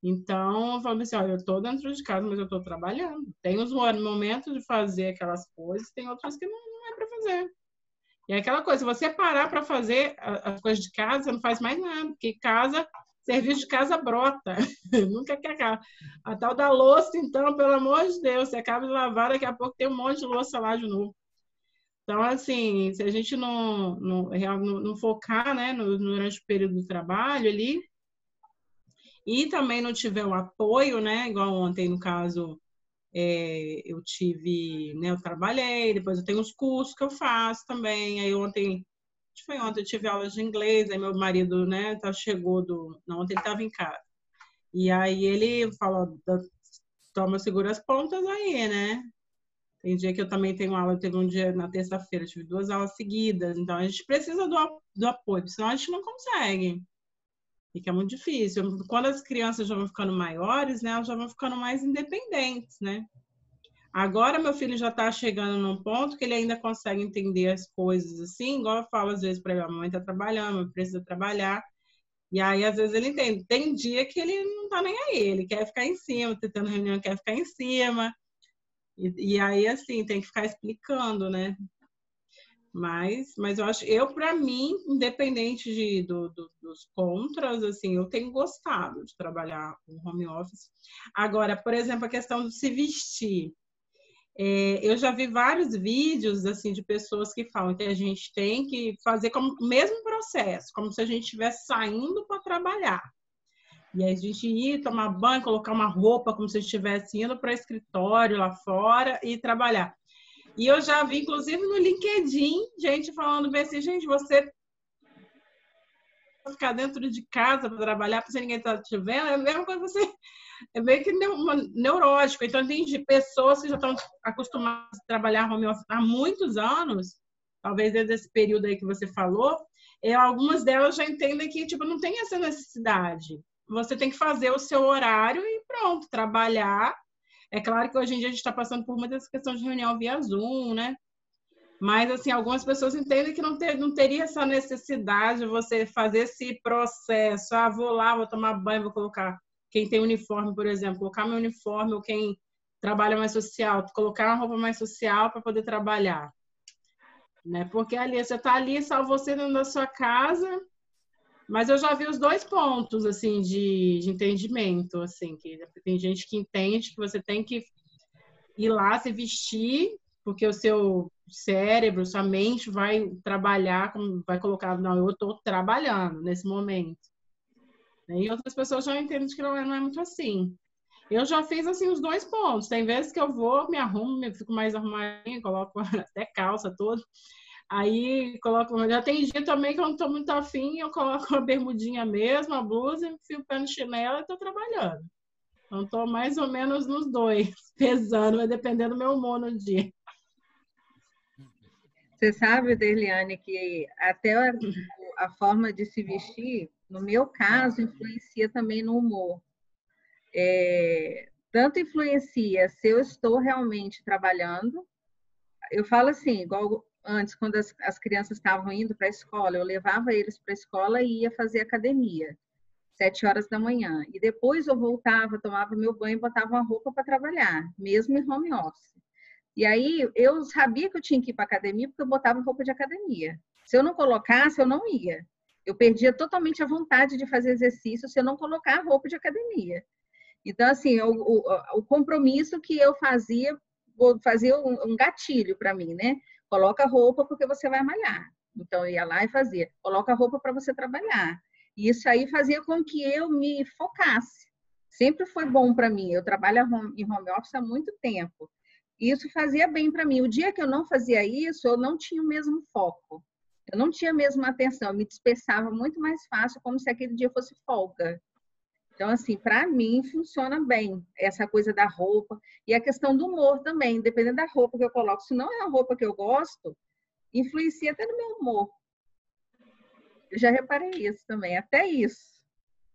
Então, eu falo assim, olha, eu estou dentro de casa, mas eu estou trabalhando. Tem os momentos de fazer aquelas coisas, tem outros que não é para fazer. E é aquela coisa, se você parar para fazer as coisas de casa, você não faz mais nada, porque casa, serviço de casa brota. Nunca quer acabar. A tal da louça, então, pelo amor de Deus, você acaba de lavar, daqui a pouco tem um monte de louça lá de novo. Então, assim, se a gente não focar, né, durante o período do trabalho ali, e também não tiver o apoio, né, igual ontem, no caso, eu tive, né, eu trabalhei, depois eu tenho os cursos que eu faço também, aí ontem, acho que foi ontem, eu tive aulas de inglês, aí meu marido, né, chegou não, ontem ele estava em casa, e aí ele falou, toma, segura as pontas aí, né, tem dia que eu também tenho aula, teve um dia na terça-feira, tive 2 aulas seguidas, então a gente precisa do apoio, senão a gente não consegue. Fica muito difícil. Quando as crianças já vão ficando maiores, né, elas já vão ficando mais independentes, né? Agora meu filho já está chegando num ponto que ele ainda consegue entender as coisas assim, igual eu falo às vezes para ele, a mamãe está trabalhando, eu preciso trabalhar. E aí, às vezes, ele entende. Tem dia que ele não está nem aí, ele quer ficar em cima, tendo reunião, quer ficar em cima. E aí, assim, tem que ficar explicando, né? Mas eu acho, para mim, independente dos contras, assim, eu tenho gostado de trabalhar com home office. Agora, por exemplo, a questão de se vestir. Eu já vi vários vídeos, assim, de pessoas que falam que a gente tem que fazer como o mesmo processo, como se a gente estivesse saindo para trabalhar. E aí a gente ir tomar banho, colocar uma roupa como se estivesse indo para o escritório lá fora e trabalhar. E eu já vi, inclusive, no LinkedIn, gente falando bem assim, gente, você ficar dentro de casa para trabalhar, porque ninguém está te vendo, é a mesma coisa você... É meio que neurótico. Então, tem pessoas que já estão acostumadas a trabalhar home office há muitos anos, talvez desde esse período aí que você falou, algumas delas já entendem que, tipo, não tem essa necessidade. Você tem que fazer o seu horário e pronto, trabalhar. É claro que hoje em dia a gente está passando por muitas questões de reunião via Zoom, né? Mas, assim, algumas pessoas entendem que não teria essa necessidade de você fazer esse processo. Ah, vou lá, vou tomar banho, vou colocar... Quem tem uniforme, por exemplo, colocar meu uniforme, ou quem trabalha mais social, colocar uma roupa mais social para poder trabalhar. Né? Porque ali, você está ali, só você dentro da sua casa... Mas eu já vi os 2 pontos, assim, de entendimento, assim, que tem gente que entende que você tem que ir lá se vestir, porque o seu cérebro, sua mente vai trabalhar, vai colocar, não, eu estou trabalhando nesse momento. E outras pessoas já entendem que não é muito assim. Eu já fiz, assim, os 2 pontos. Tem vezes que eu vou, me arrumo, fico mais arrumadinha, coloco até calça toda. Aí coloco, já tem dia também que eu não estou muito afim, eu coloco uma bermudinha mesmo, a blusa, enfio o pé no chinelo e estou trabalhando. Então estou mais ou menos nos 2, pesando, vai depender do meu humor no dia. Você sabe, Derliane, que até a forma de se vestir, no meu caso, influencia também no humor. Tanto influencia se eu estou realmente trabalhando. Eu falo assim, igual antes, quando as crianças estavam indo para a escola, eu levava eles para a escola e ia fazer academia, 7 horas da manhã. E depois eu voltava, tomava meu banho e botava uma roupa para trabalhar, mesmo em home office. E aí eu sabia que eu tinha que ir para academia porque eu botava roupa de academia. Se eu não colocasse, eu não ia. Eu perdia totalmente a vontade de fazer exercício se eu não colocar roupa de academia. Então, assim, o compromisso que eu fazia, vou fazer um gatilho para mim, né? Coloca a roupa porque você vai malhar. Então, eu ia lá e fazia. Coloca a roupa para você trabalhar. E isso aí fazia com que eu me focasse. Sempre foi bom para mim. Eu trabalho em home office há muito tempo. E isso fazia bem para mim. O dia que eu não fazia isso, eu não tinha o mesmo foco. Eu não tinha a mesma atenção. Eu me dispersava muito mais fácil, como se aquele dia fosse folga. Então, assim, para mim funciona bem essa coisa da roupa e a questão do humor também, dependendo da roupa que eu coloco. Se não é a roupa que eu gosto, influencia até no meu humor. Eu já reparei isso também, até isso.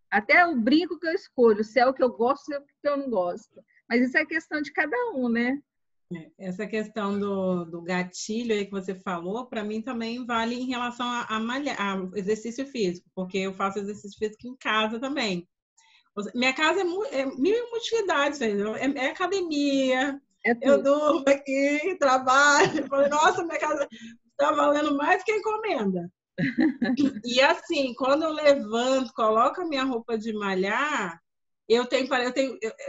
Até o brinco que eu escolho, se é o que eu gosto ou é o que eu não gosto. Mas isso é questão de cada um, né? Essa questão do gatilho aí que você falou, para mim também vale em relação a exercício físico, porque eu faço exercício físico em casa também. Minha casa é mil e utilidades, é academia, eu durmo aqui, trabalho. Falei, nossa, minha casa está valendo mais que a encomenda. E assim, quando eu levanto, coloco a minha roupa de malhar, eu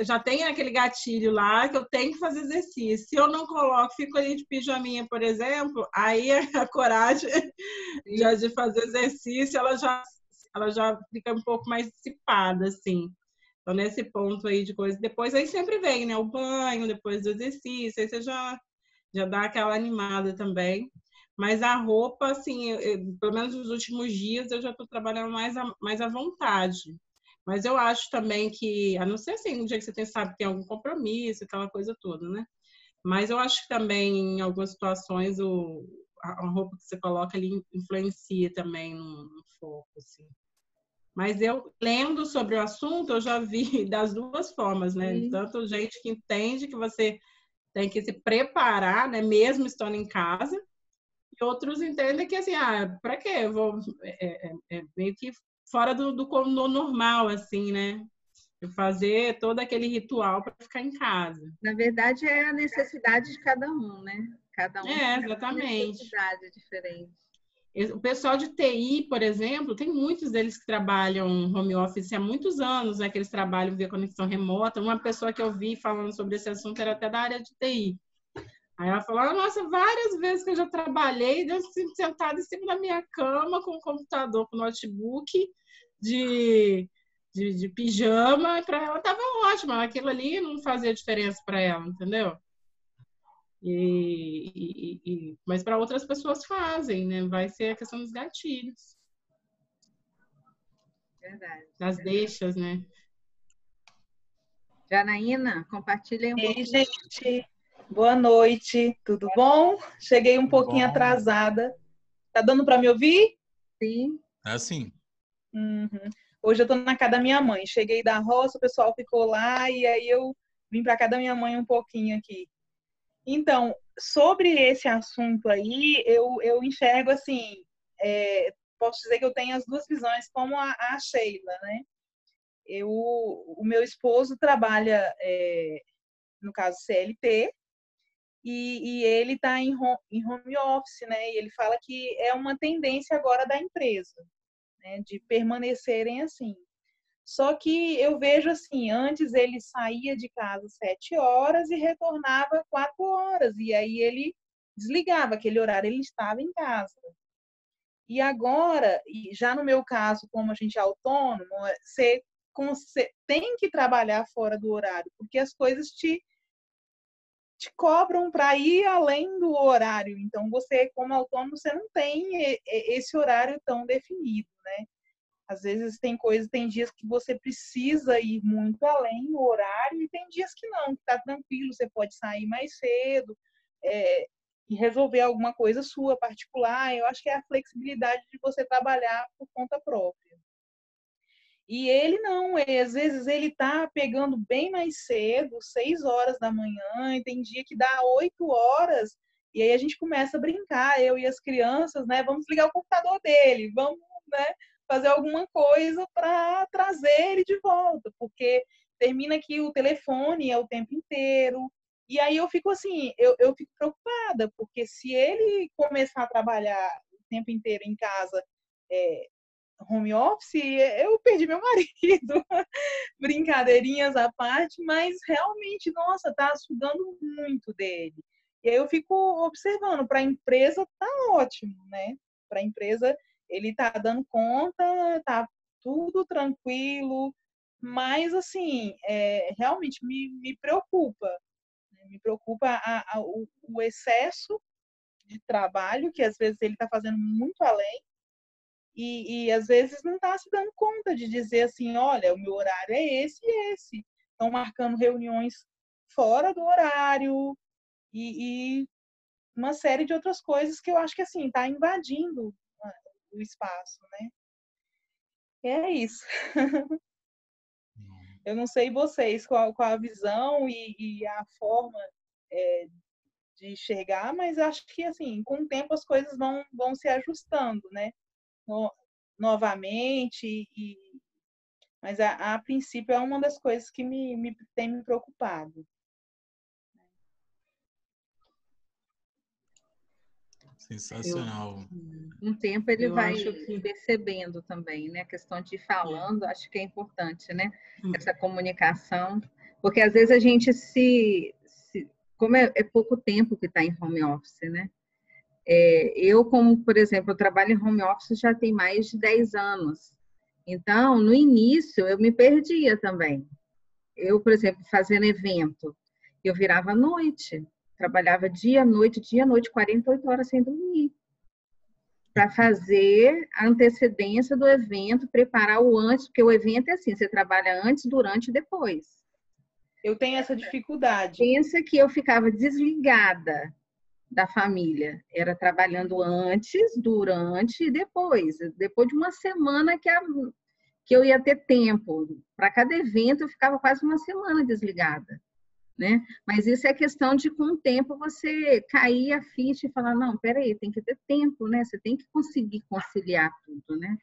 já tenho aquele gatilho lá que eu tenho que fazer exercício. Se eu não coloco, fico ali de pijaminha, por exemplo, aí a coragem de fazer exercício, ela já fica um pouco mais dissipada, assim. Então, nesse ponto aí de coisa, depois aí sempre vem, né? O banho, depois do exercício, aí você já dá aquela animada também. Mas a roupa, assim, pelo menos nos últimos dias, eu já estou trabalhando mais à vontade. Mas eu acho também que, a não ser assim, um dia que você sabe que tem algum compromisso, aquela coisa toda, né? Mas eu acho que também, em algumas situações, a roupa que você coloca ali influencia também no foco, assim. Mas eu, lendo sobre o assunto, eu já vi das duas formas, né? Sim. Tanto gente que entende que você tem que se preparar, né? Mesmo estando em casa, e outros entendem que, assim, para quê? Eu vou, meio que fora do normal, assim, né? Eu fazer todo aquele ritual para ficar em casa. Na verdade, é a necessidade de cada um, né? Cada um tem Exatamente. uma necessidade diferente. O pessoal de TI, por exemplo, tem muitos deles que trabalham home office há muitos anos, né? Que eles trabalham via conexão remota. Uma pessoa que eu vi falando sobre esse assunto era até da área de TI. Aí ela falou, nossa, várias vezes que eu já trabalhei, sentada em cima da minha cama, com o computador, com o notebook, de pijama, e para ela estava ótimo, aquilo ali não fazia diferença para ela, entendeu? Mas para outras pessoas fazem, né? Vai ser a questão dos gatilhos. Verdade. Das deixas, né? Janaína, compartilha aí um pouco. Ei, gente. Boa noite, tudo bom? Cheguei um pouquinho atrasada. Tá dando para me ouvir? Sim. Sim. Uhum. Hoje eu tô na casa da minha mãe. Cheguei da roça, o pessoal ficou lá e aí eu vim para casa da minha mãe um pouquinho aqui. Então, sobre esse assunto aí, eu enxergo assim, posso dizer que eu tenho as duas visões como a Sheila, né? O meu esposo trabalha, no caso, CLT, e ele está em home office, né? E ele fala que é uma tendência agora da empresa, né? De permanecerem assim. Só que eu vejo assim, antes ele saía de casa 7 horas e retornava 4 horas. E aí ele desligava aquele horário, ele estava em casa. E agora, já no meu caso, como a gente é autônomo, você tem que trabalhar fora do horário, porque as coisas te cobram para ir além do horário. Então, você, como autônomo, você não tem esse horário tão definido, né? Às vezes tem dias que você precisa ir muito além do horário e tem dias que não, que tá tranquilo, você pode sair mais cedo. resolver alguma coisa sua particular. Eu acho que é a flexibilidade de você trabalhar por conta própria. E ele não, às vezes ele tá pegando bem mais cedo, 6 horas da manhã, e tem dia que dá 8 horas, e aí a gente começa a brincar, eu e as crianças, né? Vamos ligar o computador dele, vamos, né, fazer alguma coisa para trazer ele de volta, porque termina que o telefone é o tempo inteiro. E aí eu fico assim, eu fico preocupada, porque se ele começar a trabalhar o tempo inteiro em casa, home office, eu perdi meu marido. Brincadeirinhas à parte, mas realmente, nossa, tá sugando muito dele. E aí eu fico observando, para a empresa tá ótimo, né? Para a empresa ele tá dando conta, tá tudo tranquilo, mas assim, realmente me preocupa. Me preocupa o excesso de trabalho, que às vezes ele está fazendo muito além, e às vezes não está se dando conta de dizer assim, olha, o meu horário é esse e esse. Estão marcando reuniões fora do horário e uma série de outras coisas que eu acho que assim está invadindo o espaço, né? É isso. Eu não sei vocês qual a visão e a forma de enxergar, mas acho que assim, com o tempo as coisas vão se ajustando, né? Novamente, mas a princípio é uma das coisas que tem me preocupado. Sensacional. Um tempo ele Eu vai acho que... percebendo também, né? A questão de ir falando, acho que é importante, né? Essa comunicação, porque às vezes a gente como é pouco tempo que está em home office, né? Eu, como, por exemplo, eu trabalho em home office já tem mais de 10 anos. Então, no início, eu me perdia também. Eu, por exemplo, fazendo evento, eu virava à noite, trabalhava dia, noite, 48 horas sem dormir, para fazer a antecedência do evento, preparar o antes, porque o evento é assim, você trabalha antes, durante e depois. Eu tenho essa dificuldade. Pensa que eu ficava desligada da família, era trabalhando antes, durante e depois. Depois de uma semana que eu ia ter tempo. Para cada evento, eu ficava quase uma semana desligada, né? Mas isso é questão de, com o tempo, você cair a ficha e falar, não, peraí, tem que ter tempo, né? Você tem que conseguir conciliar tudo, né?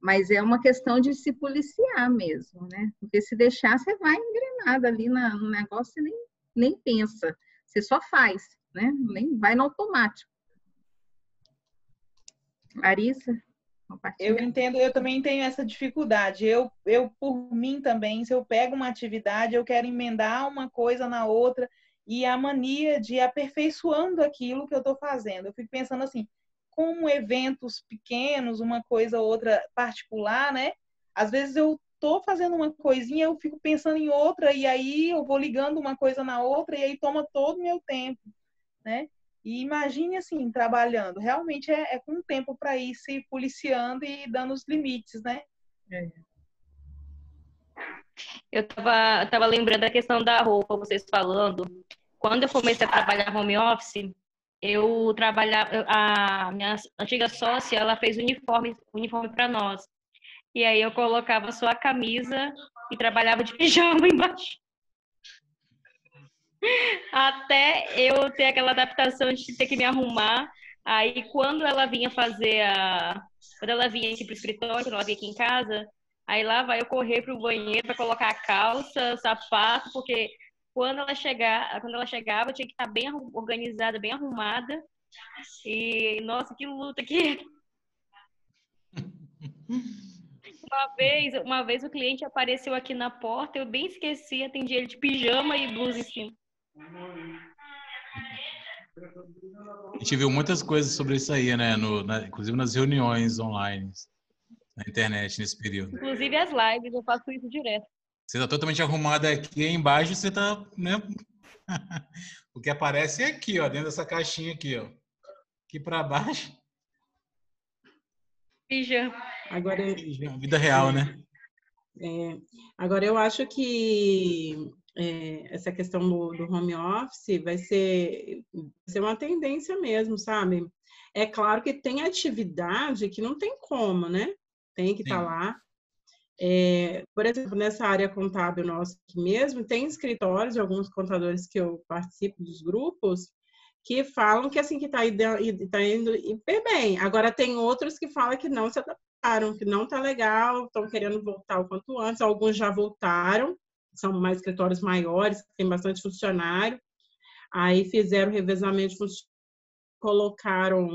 Mas é uma questão de se policiar mesmo, né? Porque se deixar, você vai engrenada ali no negócio e nem pensa. Você só faz, né? Nem vai no automático. Larissa? Eu entendo, eu também tenho essa dificuldade. Eu, por mim também, se eu pego uma atividade, eu quero emendar uma coisa na outra e a mania de ir aperfeiçoando aquilo que eu estou fazendo. Eu fico pensando assim, como eventos pequenos, uma coisa ou outra particular, né? Às vezes eu estou fazendo uma coisinha, eu fico pensando em outra e aí eu vou ligando uma coisa na outra e aí toma todo o meu tempo, né? E imagine assim, trabalhando. Realmente é com tempo para ir se policiando e dando os limites, né? Eu tava lembrando da questão da roupa, vocês falando. Quando eu comecei a trabalhar home office, eu trabalhava, a minha antiga sócia, ela fez uniforme para nós. E aí eu colocava só a camisa e trabalhava de pijama embaixo. Até eu ter aquela adaptação de ter que me arrumar. Aí quando ela vinha quando ela vinha aqui pro escritório, quando ela vinha aqui em casa, aí lá vai eu correr pro banheiro para colocar a calça, sapato, porque quando ela chegava, eu tinha que estar bem organizada, bem arrumada. E nossa, que luta que Uma vez o cliente apareceu aqui na porta, eu bem esqueci, atendi ele de pijama e blusa em cima. A gente viu muitas coisas sobre isso aí, né? Inclusive nas reuniões online, na internet, nesse período. Inclusive as lives, eu faço isso direto. Você está totalmente arrumada aqui, aí embaixo você está, né? O que aparece é aqui, ó, dentro dessa caixinha aqui, ó. Aqui para baixo. Pijama. Agora, vida real, né? Agora, eu acho que essa questão do home office vai ser uma tendência mesmo, sabe? É claro que tem atividade que não tem como, né? Tem que estar lá. Por exemplo, nessa área contábil nossa aqui mesmo, tem escritórios de alguns contadores que eu participo dos grupos que falam que assim que está indo hiper bem. Agora tem outros que falam que não se adaptaram, que não está legal, estão querendo voltar o quanto antes. Alguns já voltaram, são mais escritórios maiores, tem bastante funcionário. Aí fizeram revezamento, colocaram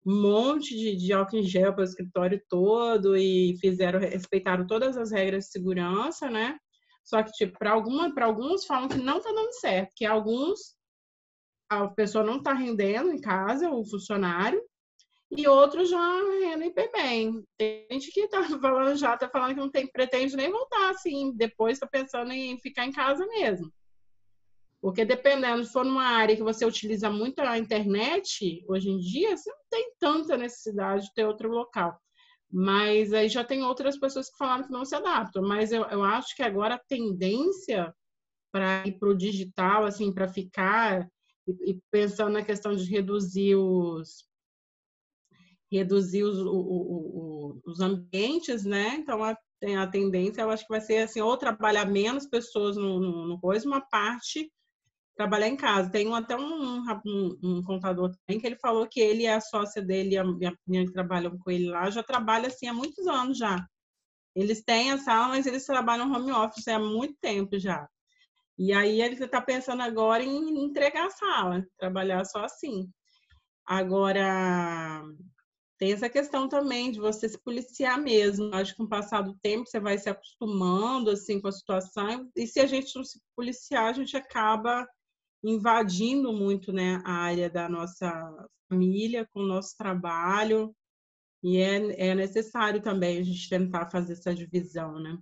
um monte de álcool em gel para o escritório todo e respeitaram todas as regras de segurança, né? Só que, tipo, para alguns falam que não está dando certo, que alguns a pessoa não está rendendo em casa, o funcionário, e outros já rendem bem. Tem gente que está falando que não pretende nem voltar, assim, depois está pensando em ficar em casa mesmo. Porque dependendo, se for numa área que você utiliza muito a internet, hoje em dia, você não tem tanta necessidade de ter outro local. Mas aí já tem outras pessoas que falaram que não se adaptam. Mas eu acho que agora a tendência para ir para o digital, assim, para ficar, e pensando na questão de reduzir os ambientes, né? Então, a tendência, eu acho que vai ser assim, ou trabalhar menos pessoas no coisa, uma parte trabalhar em casa. Tem até um contador também que ele falou que ele e a sócia dele, a minha que trabalham com ele lá, já trabalha assim há muitos anos já. Eles têm a sala, mas eles trabalham home office há muito tempo já. E aí ele está pensando agora em entregar a sala, trabalhar só assim. Agora, tem essa questão também de você se policiar mesmo. Acho que com o passar do tempo você vai se acostumando assim com a situação. E se a gente não se policiar, a gente acaba invadindo muito, né, a área da nossa família com o nosso trabalho. E é necessário também a gente tentar fazer essa divisão, né?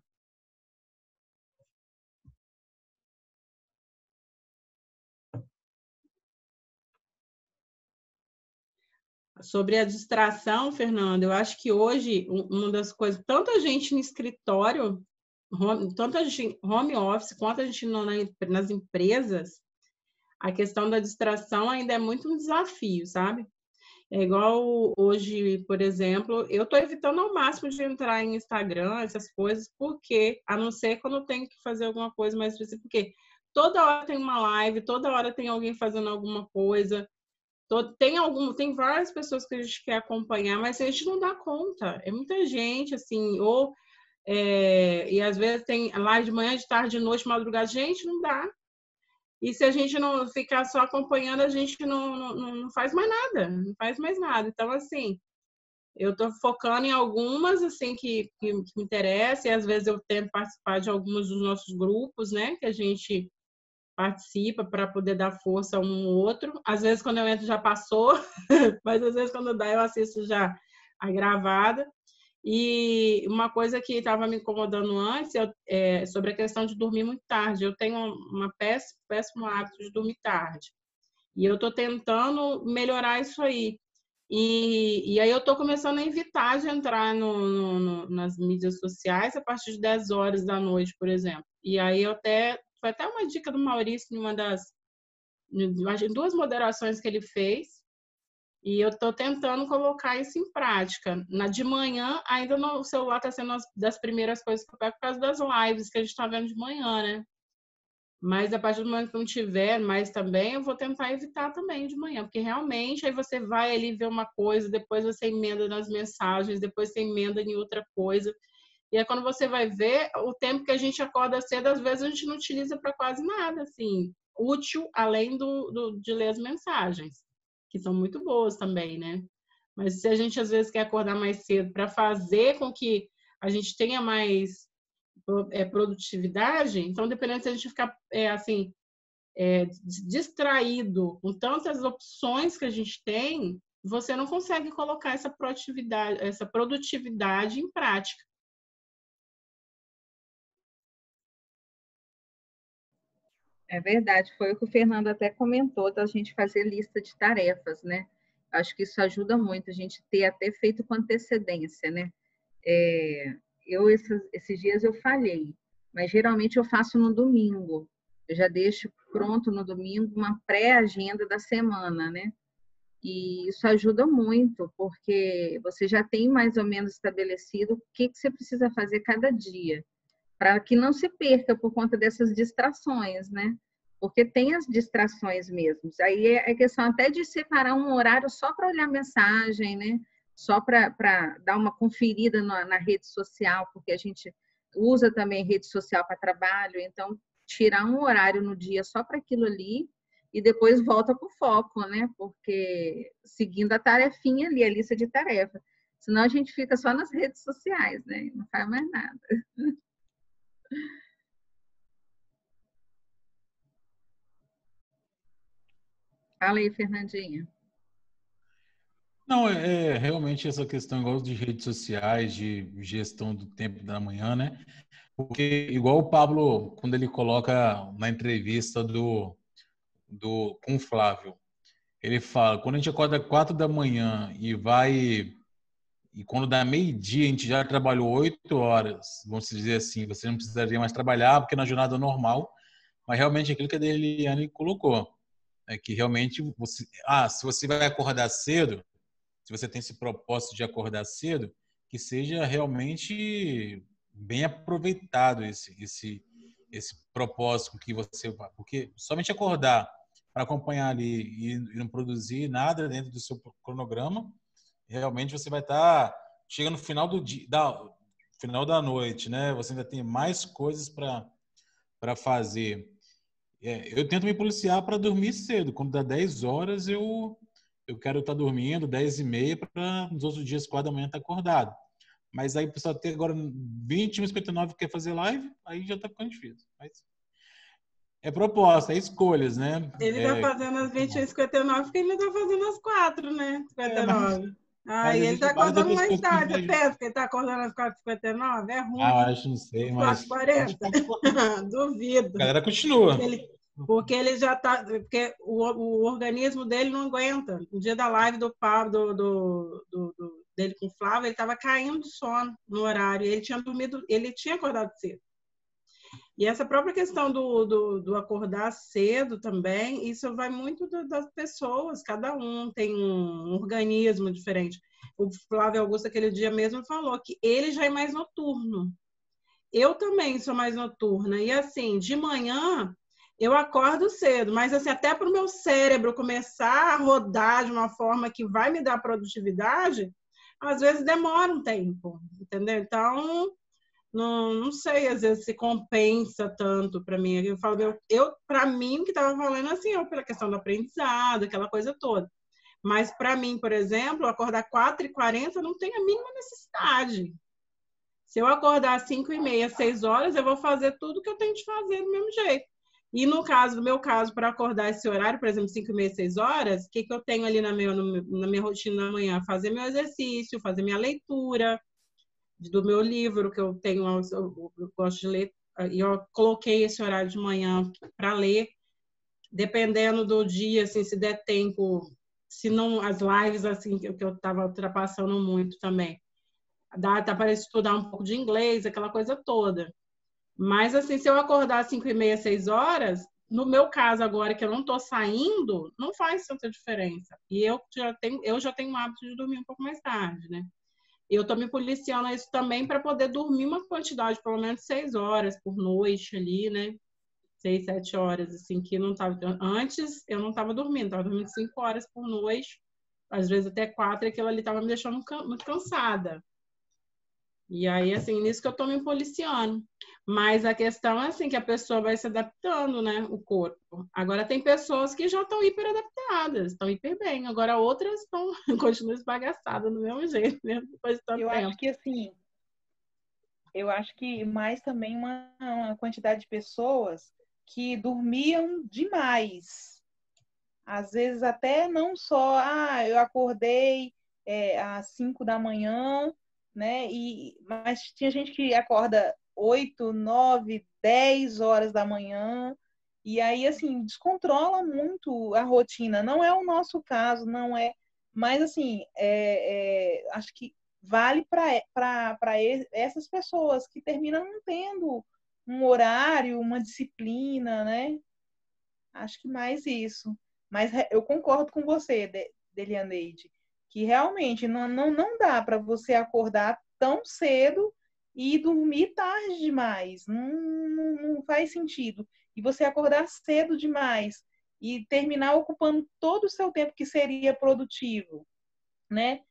Sobre a distração, Fernanda, eu acho que hoje uma das coisas, tanto a gente no escritório, tanto a gente home office, quanto a gente nas empresas, a questão da distração ainda é muito um desafio, sabe? É igual hoje, por exemplo, eu estou evitando ao máximo de entrar em Instagram, essas coisas, porque, a não ser quando eu tenho que fazer alguma coisa mais específica, porque toda hora tem uma live, toda hora tem alguém fazendo alguma coisa, tem várias pessoas que a gente quer acompanhar, mas a gente não dá conta. É muita gente, assim, e às vezes tem live de manhã, de tarde, de noite, madrugada, gente, não dá. E se a gente não ficar só acompanhando, a gente não faz mais nada, não faz mais nada. Então, assim, eu estou focando em algumas, assim, que me interessam, e às vezes eu tento participar de alguns dos nossos grupos, né, que a gente participa para poder dar força um ao outro. Às vezes, quando eu entro, já passou, mas às vezes, quando dá, eu assisto já a gravada. E uma coisa que estava me incomodando antes é sobre a questão de dormir muito tarde. Eu tenho uma péssimo hábito de dormir tarde. E eu estou tentando melhorar isso aí. E aí eu estou começando a evitar de entrar nas mídias sociais a partir de 10 horas da noite, por exemplo. E aí foi até uma dica do Maurício em duas moderações que ele fez. E eu estou tentando colocar isso em prática. De manhã, ainda o celular está sendo uma das primeiras coisas que eu pego por causa das lives que a gente está vendo de manhã, né? Mas a partir do momento que não tiver mais também, eu vou tentar evitar também de manhã, porque realmente aí você vai ali ver uma coisa, depois você emenda nas mensagens, depois você emenda em outra coisa. E aí quando você vai ver, o tempo que a gente acorda cedo, às vezes a gente não utiliza para quase nada, assim, útil, além de ler as mensagens, que são muito boas também, né? Mas se a gente às vezes quer acordar mais cedo para fazer com que a gente tenha mais produtividade, então dependendo se a gente ficar assim distraído com tantas opções que a gente tem, você não consegue colocar essa produtividade em prática. É verdade, foi o que o Fernando até comentou, da gente fazer lista de tarefas, né? Acho que isso ajuda muito, a gente ter até feito com antecedência, né? Esses dias eu falhei, mas geralmente eu faço no domingo. Eu já deixo pronto no domingo uma pré-agenda da semana, né? E isso ajuda muito, porque você já tem mais ou menos estabelecido o que você precisa fazer cada dia, para que não se perca por conta dessas distrações, né? Porque tem as distrações mesmo. Aí é questão até de separar um horário só para olhar mensagem, né? Só para dar uma conferida na rede social, porque a gente usa também rede social para trabalho, então tirar um horário no dia só para aquilo ali e depois volta para o foco, né? Porque seguindo a tarefinha ali, a lista de tarefa. Senão a gente fica só nas redes sociais, né? Não faz mais nada. Fala aí, Fernandinha. Não, realmente essa questão igual de redes sociais, de gestão do tempo da manhã, né? Porque igual o Pablo, quando ele coloca na entrevista com o Flávio, ele fala, quando a gente acorda 4 da manhã e quando dá meio-dia a gente já trabalhou 8 horas, vamos dizer assim, você não precisaria mais trabalhar porque na jornada normal, mas realmente aquilo que a Deliane colocou, é que realmente se você vai acordar cedo, se você tem esse propósito de acordar cedo, que seja realmente bem aproveitado esse propósito que você vai. Porque somente acordar para acompanhar ali e não produzir nada dentro do seu cronograma, realmente você vai estar chegando no final do dia, final da noite, né? Você ainda tem mais coisas para fazer. Eu tento me policiar para dormir cedo. Quando dá 10 horas, eu quero estar dormindo 10h30 para nos outros dias, 4 da manhã, estar acordado. Mas aí o pessoal tem agora 21h59 quer fazer live, aí já está ficando difícil. Mas é proposta, é escolhas, né? Ele tá fazendo as 21h59 porque ele tá fazendo as 4, né? 59. Mas Aí ele tá existe várias acordando outras mais coisas que tarde. Você mais... pensa que ele tá acordando às 4h59? É ruim. eu acho, não sei, Às mas... 4h40. Duvido. A galera continua. Porque ele já tá. Porque o organismo dele não aguenta. No dia da live do Pablo, dele com o Flávio, ele estava caindo do sono no horário. Ele tinha dormido, ele tinha acordado cedo. E essa própria questão do acordar cedo também, isso vai muito das pessoas, cada um tem um organismo diferente. O Flávio Augusto, aquele dia mesmo, falou que ele já é mais noturno. Eu também sou mais noturna. E assim, de manhã eu acordo cedo, mas assim, até para o meu cérebro começar a rodar de uma forma que vai me dar produtividade, às vezes demora um tempo, entendeu? Então, não sei, às vezes se compensa tanto para mim. Eu falo, para mim, o que estava falando assim, pela questão do aprendizado, aquela coisa toda. Mas para mim, por exemplo, acordar 4h40 não tem a mínima necessidade. Se eu acordar às 5h30, 6 horas, eu vou fazer tudo que eu tenho de fazer do mesmo jeito. E no meu caso, para acordar esse horário, por exemplo, 5h30, 6 horas, o que eu tenho ali na minha rotina da manhã? Fazer meu exercício, fazer minha leitura do meu livro, que eu tenho, eu gosto de ler, e eu coloquei esse horário de manhã para ler, dependendo do dia, assim, se der tempo, se não as lives, assim, que eu estava ultrapassando muito também. Dá para estudar um pouco de inglês, aquela coisa toda. Mas, assim, se eu acordar às 5h30, 6 horas, no meu caso agora, que eu não estou saindo, não faz tanta diferença. E eu já tenho o hábito de dormir um pouco mais tarde, né? Eu estou me policiando a isso também para poder dormir uma quantidade, pelo menos 6 horas por noite ali, né? 6, 7 horas, assim, que não tava... Antes eu não estava dormindo, estava dormindo 5 horas por noite, às vezes até 4, e aquilo ali estava me deixando muito cansada. E aí, assim, nisso que eu tô me policiando. Mas a questão é assim, que a pessoa vai se adaptando, né? O corpo. Agora tem pessoas que já estão hiper adaptadas, estão hiper bem. Agora outras continuam esbagaçadas do mesmo jeito, mesmo depois de tanto tempo. Acho que assim, eu acho que mais também uma quantidade de pessoas que dormiam demais. Às vezes até não só, eu acordei às 5 da manhã, né? Mas tinha gente que acorda 8, 9, 10 horas da manhã, e aí, assim, descontrola muito a rotina. Não é o nosso caso, não é. Mas, assim, acho que vale para essas pessoas que terminam não tendo um horário, uma disciplina, né? Acho que mais isso. Mas eu concordo com você, Delianeide, que realmente não dá para você acordar tão cedo e dormir tarde demais. Não faz sentido. E você acordar cedo demais e terminar ocupando todo o seu tempo que seria produtivo, né?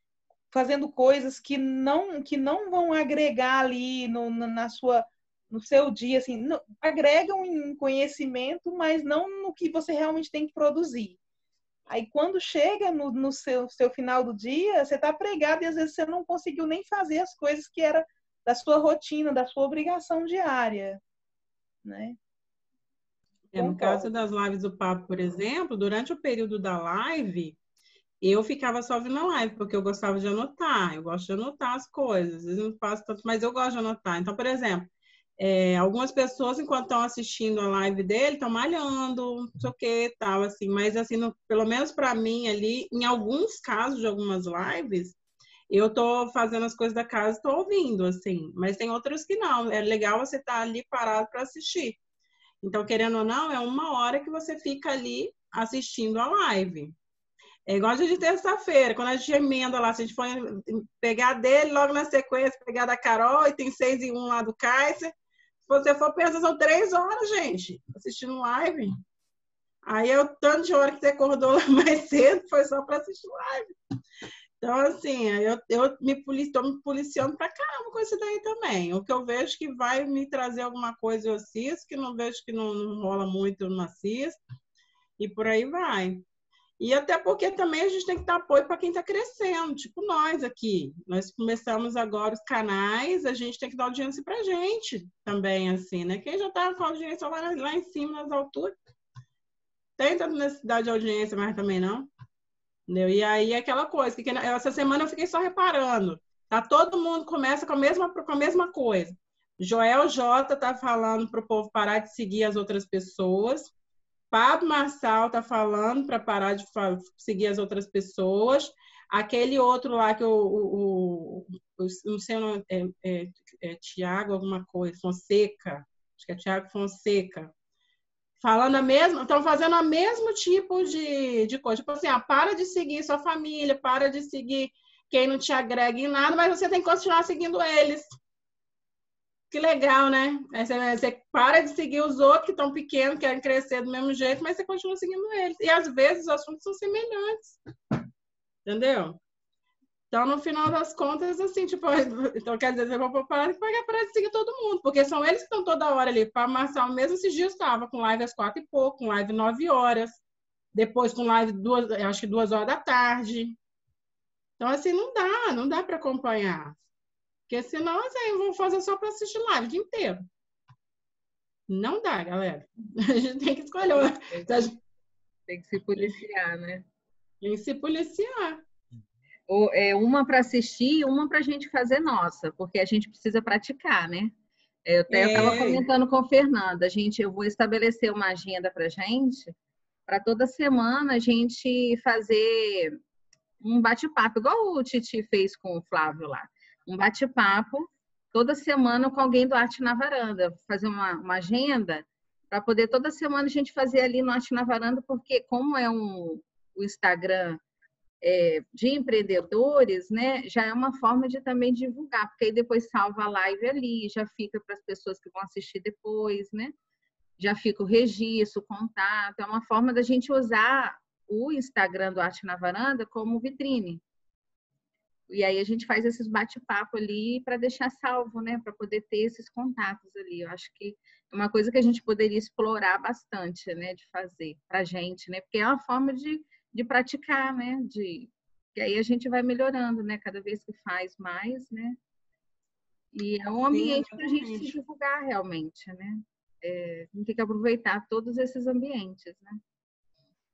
Fazendo coisas que não vão agregar ali no seu dia, assim, agregam em conhecimento, mas não no que você realmente tem que produzir. Aí, quando chega no seu final do dia, você está pregado e às vezes você não conseguiu nem fazer as coisas que era da sua rotina, da sua obrigação diária, né? No caso das lives do Papo, por exemplo, durante o período da live, eu ficava só vendo a live, porque eu gostava de anotar. Eu gosto de anotar as coisas. Às vezes eu não faço tanto, mas eu gosto de anotar. Então, por exemplo, algumas pessoas, enquanto estão assistindo a live dele, estão malhando, não sei o que, tal, assim. Mas, assim, pelo menos para mim ali, em alguns casos de algumas lives, eu tô fazendo as coisas da casa, tô ouvindo, assim. Mas tem outros que não. É legal você estar ali parado para assistir. Então, querendo ou não, é 1 hora que você fica ali assistindo a live. É igual a dia de terça-feira, quando a gente emenda lá, se a gente for pegar dele, logo na sequência, pegar da Carol, e tem 6 e 1 lá do Kaiser. Se você for pensar, são 3 horas, gente, assistindo live. Aí o tanto de hora que você acordou lá mais cedo foi só para assistir live. Então, assim, eu estou me policiando pra caramba com isso daí também. O que eu vejo que vai me trazer alguma coisa, eu assisto, que não vejo que não rola muito, eu não assisto. E por aí vai. E até porque também a gente tem que dar apoio para quem está crescendo, tipo nós aqui. Nós começamos agora os canais, a gente tem que dar audiência para a gente também, assim, né? Quem já está com a audiência lá em cima, nas alturas, tem tanta necessidade de audiência, mas também não. Entendeu? E aí é aquela coisa, que essa semana eu fiquei só reparando. Tá, todo mundo começa com a mesma coisa. Joel J tá falando para o povo parar de seguir as outras pessoas. Pablo Marçal tá falando para parar de seguir as outras pessoas. Aquele outro lá que eu não sei o nome, Tiago alguma coisa, Fonseca. Acho que é Tiago Fonseca. Falando estão fazendo o mesmo tipo de coisa. Tipo assim, para de seguir sua família, para de seguir quem não te agrega em nada, mas você tem que continuar seguindo eles. Que legal, né? Você para de seguir os outros que estão pequenos, querem crescer do mesmo jeito, mas você continua seguindo eles. E às vezes os assuntos são semelhantes. Entendeu? Então, no final das contas, assim, tipo, então quer dizer, eu vou parar de seguir todo mundo, porque são eles que estão toda hora ali. Para Marçal mesmo, esses dias estava com live às 4 e pouco, com live 9 horas, depois com live acho que 2 horas da tarde. Então, assim, não dá para acompanhar. Porque senão, assim, eu vou fazer só para assistir live o dia inteiro. Não dá, galera. A gente tem que escolher. Tem que se policiar, né? Tem que se policiar. Uma para assistir e uma para a gente fazer nossa, porque a gente precisa praticar, né? Eu estava comentando com a Fernanda, eu vou estabelecer uma agenda para a gente, para toda semana a gente fazer um bate-papo, igual o Titi fez com o Flávio lá. Um bate-papo toda semana com alguém do Arte na Varanda, fazer uma agenda para poder toda semana a gente fazer ali no Arte na Varanda, porque como é o Instagram de empreendedores, né, já é uma forma de também divulgar, porque aí depois salva a live ali, já fica para as pessoas que vão assistir depois, né? Já fica o registro, o contato, é uma forma da gente usar o Instagram do Arte na Varanda como vitrine. E aí a gente faz esses bate-papo ali para deixar salvo, né, para poder ter esses contatos ali. Eu acho que é uma coisa que a gente poderia explorar bastante, né, de fazer para a gente, né, porque é uma forma de praticar, né? Que aí a gente vai melhorando, né? Cada vez que faz mais, né? E é um ambiente para a gente se divulgar realmente, né? A gente tem que aproveitar todos esses ambientes, né?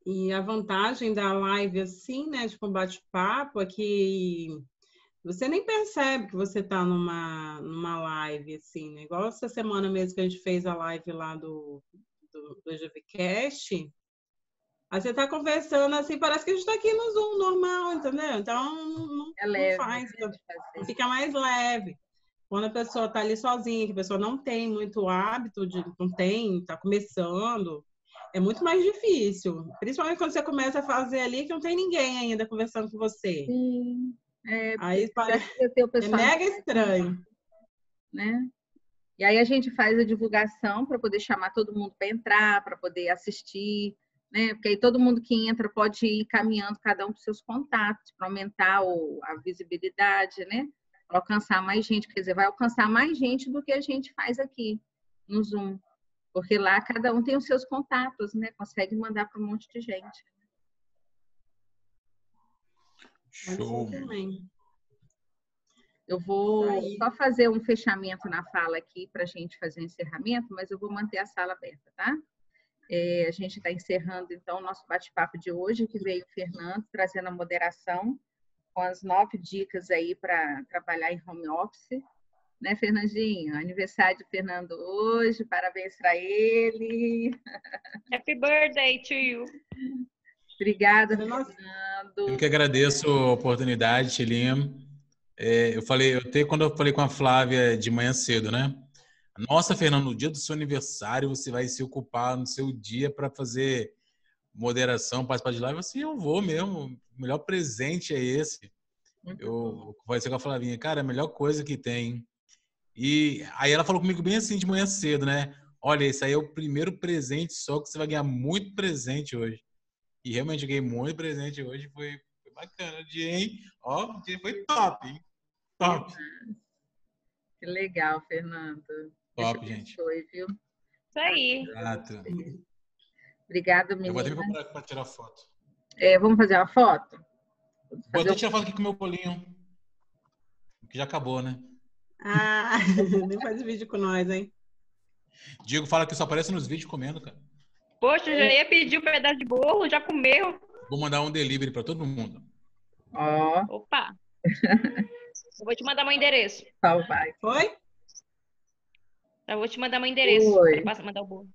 E a vantagem da live assim, né? Tipo, um bate-papo é que você nem percebe que você está numa live, assim, né? Igual essa semana mesmo que a gente fez a live lá do GVCast. Aí você tá conversando assim, parece que a gente tá aqui no Zoom normal, entendeu? Então não leve, faz, né, fica mais leve. Quando a pessoa está ali sozinha, que a pessoa não tem muito hábito, está começando, é muito mais difícil. Principalmente quando você começa a fazer ali que não tem ninguém ainda conversando com você. Sim. Aí parece ter o é pessoal, mega estranho. né? E aí a gente faz a divulgação para poder chamar todo mundo para entrar, para poder assistir, né? Porque aí todo mundo que entra pode ir caminhando cada um para os seus contatos, para aumentar a visibilidade, né? Para alcançar mais gente, quer dizer, vai alcançar mais gente do que a gente faz aqui no Zoom. Porque lá cada um tem os seus contatos, né? Consegue mandar para um monte de gente. Show. Eu vou só fazer um fechamento na fala aqui para a gente fazer o encerramento, mas eu vou manter a sala aberta, tá? A gente está encerrando, então, o nosso bate-papo de hoje, que veio o Fernando, trazendo a moderação, com as 9 dicas aí para trabalhar em home office. Né, Fernandinho? Aniversário de Fernando hoje, parabéns para ele. Happy birthday to you. Obrigada, Fernando. Eu que agradeço a oportunidade, Shelinha. Quando eu falei com a Flávia de manhã cedo, né? Nossa, Fernando, no dia do seu aniversário você vai se ocupar no seu dia para fazer moderação, participar de live. Assim, eu vou mesmo. O melhor presente é esse. Eu conversei com a Flavinha, cara, a melhor coisa que tem. E aí ela falou comigo bem assim de manhã cedo, né? Olha, esse aí é o primeiro presente só que você vai ganhar muito presente hoje. E realmente eu ganhei muito presente hoje. Foi bacana o dia, hein? Ó, o dia foi top, hein? Top. Que legal, Fernando. Top, gente. Viu? Isso aí. Exato. Obrigada, menina. Eu vou até me preparar para tirar foto. Vamos fazer uma foto? Vou até tirar foto aqui com o meu bolinho. Que já acabou, né? Ah, nem faz vídeo com nós, hein? Diego fala que só aparece nos vídeos comendo, cara. Poxa, eu já ia pedir um pedaço de bolo, já comeu. Vou mandar um delivery para todo mundo. Opa! Eu vou te mandar meu endereço. Vai. Foi? Eu vou te mandar meu endereço. Para mandar o bolo.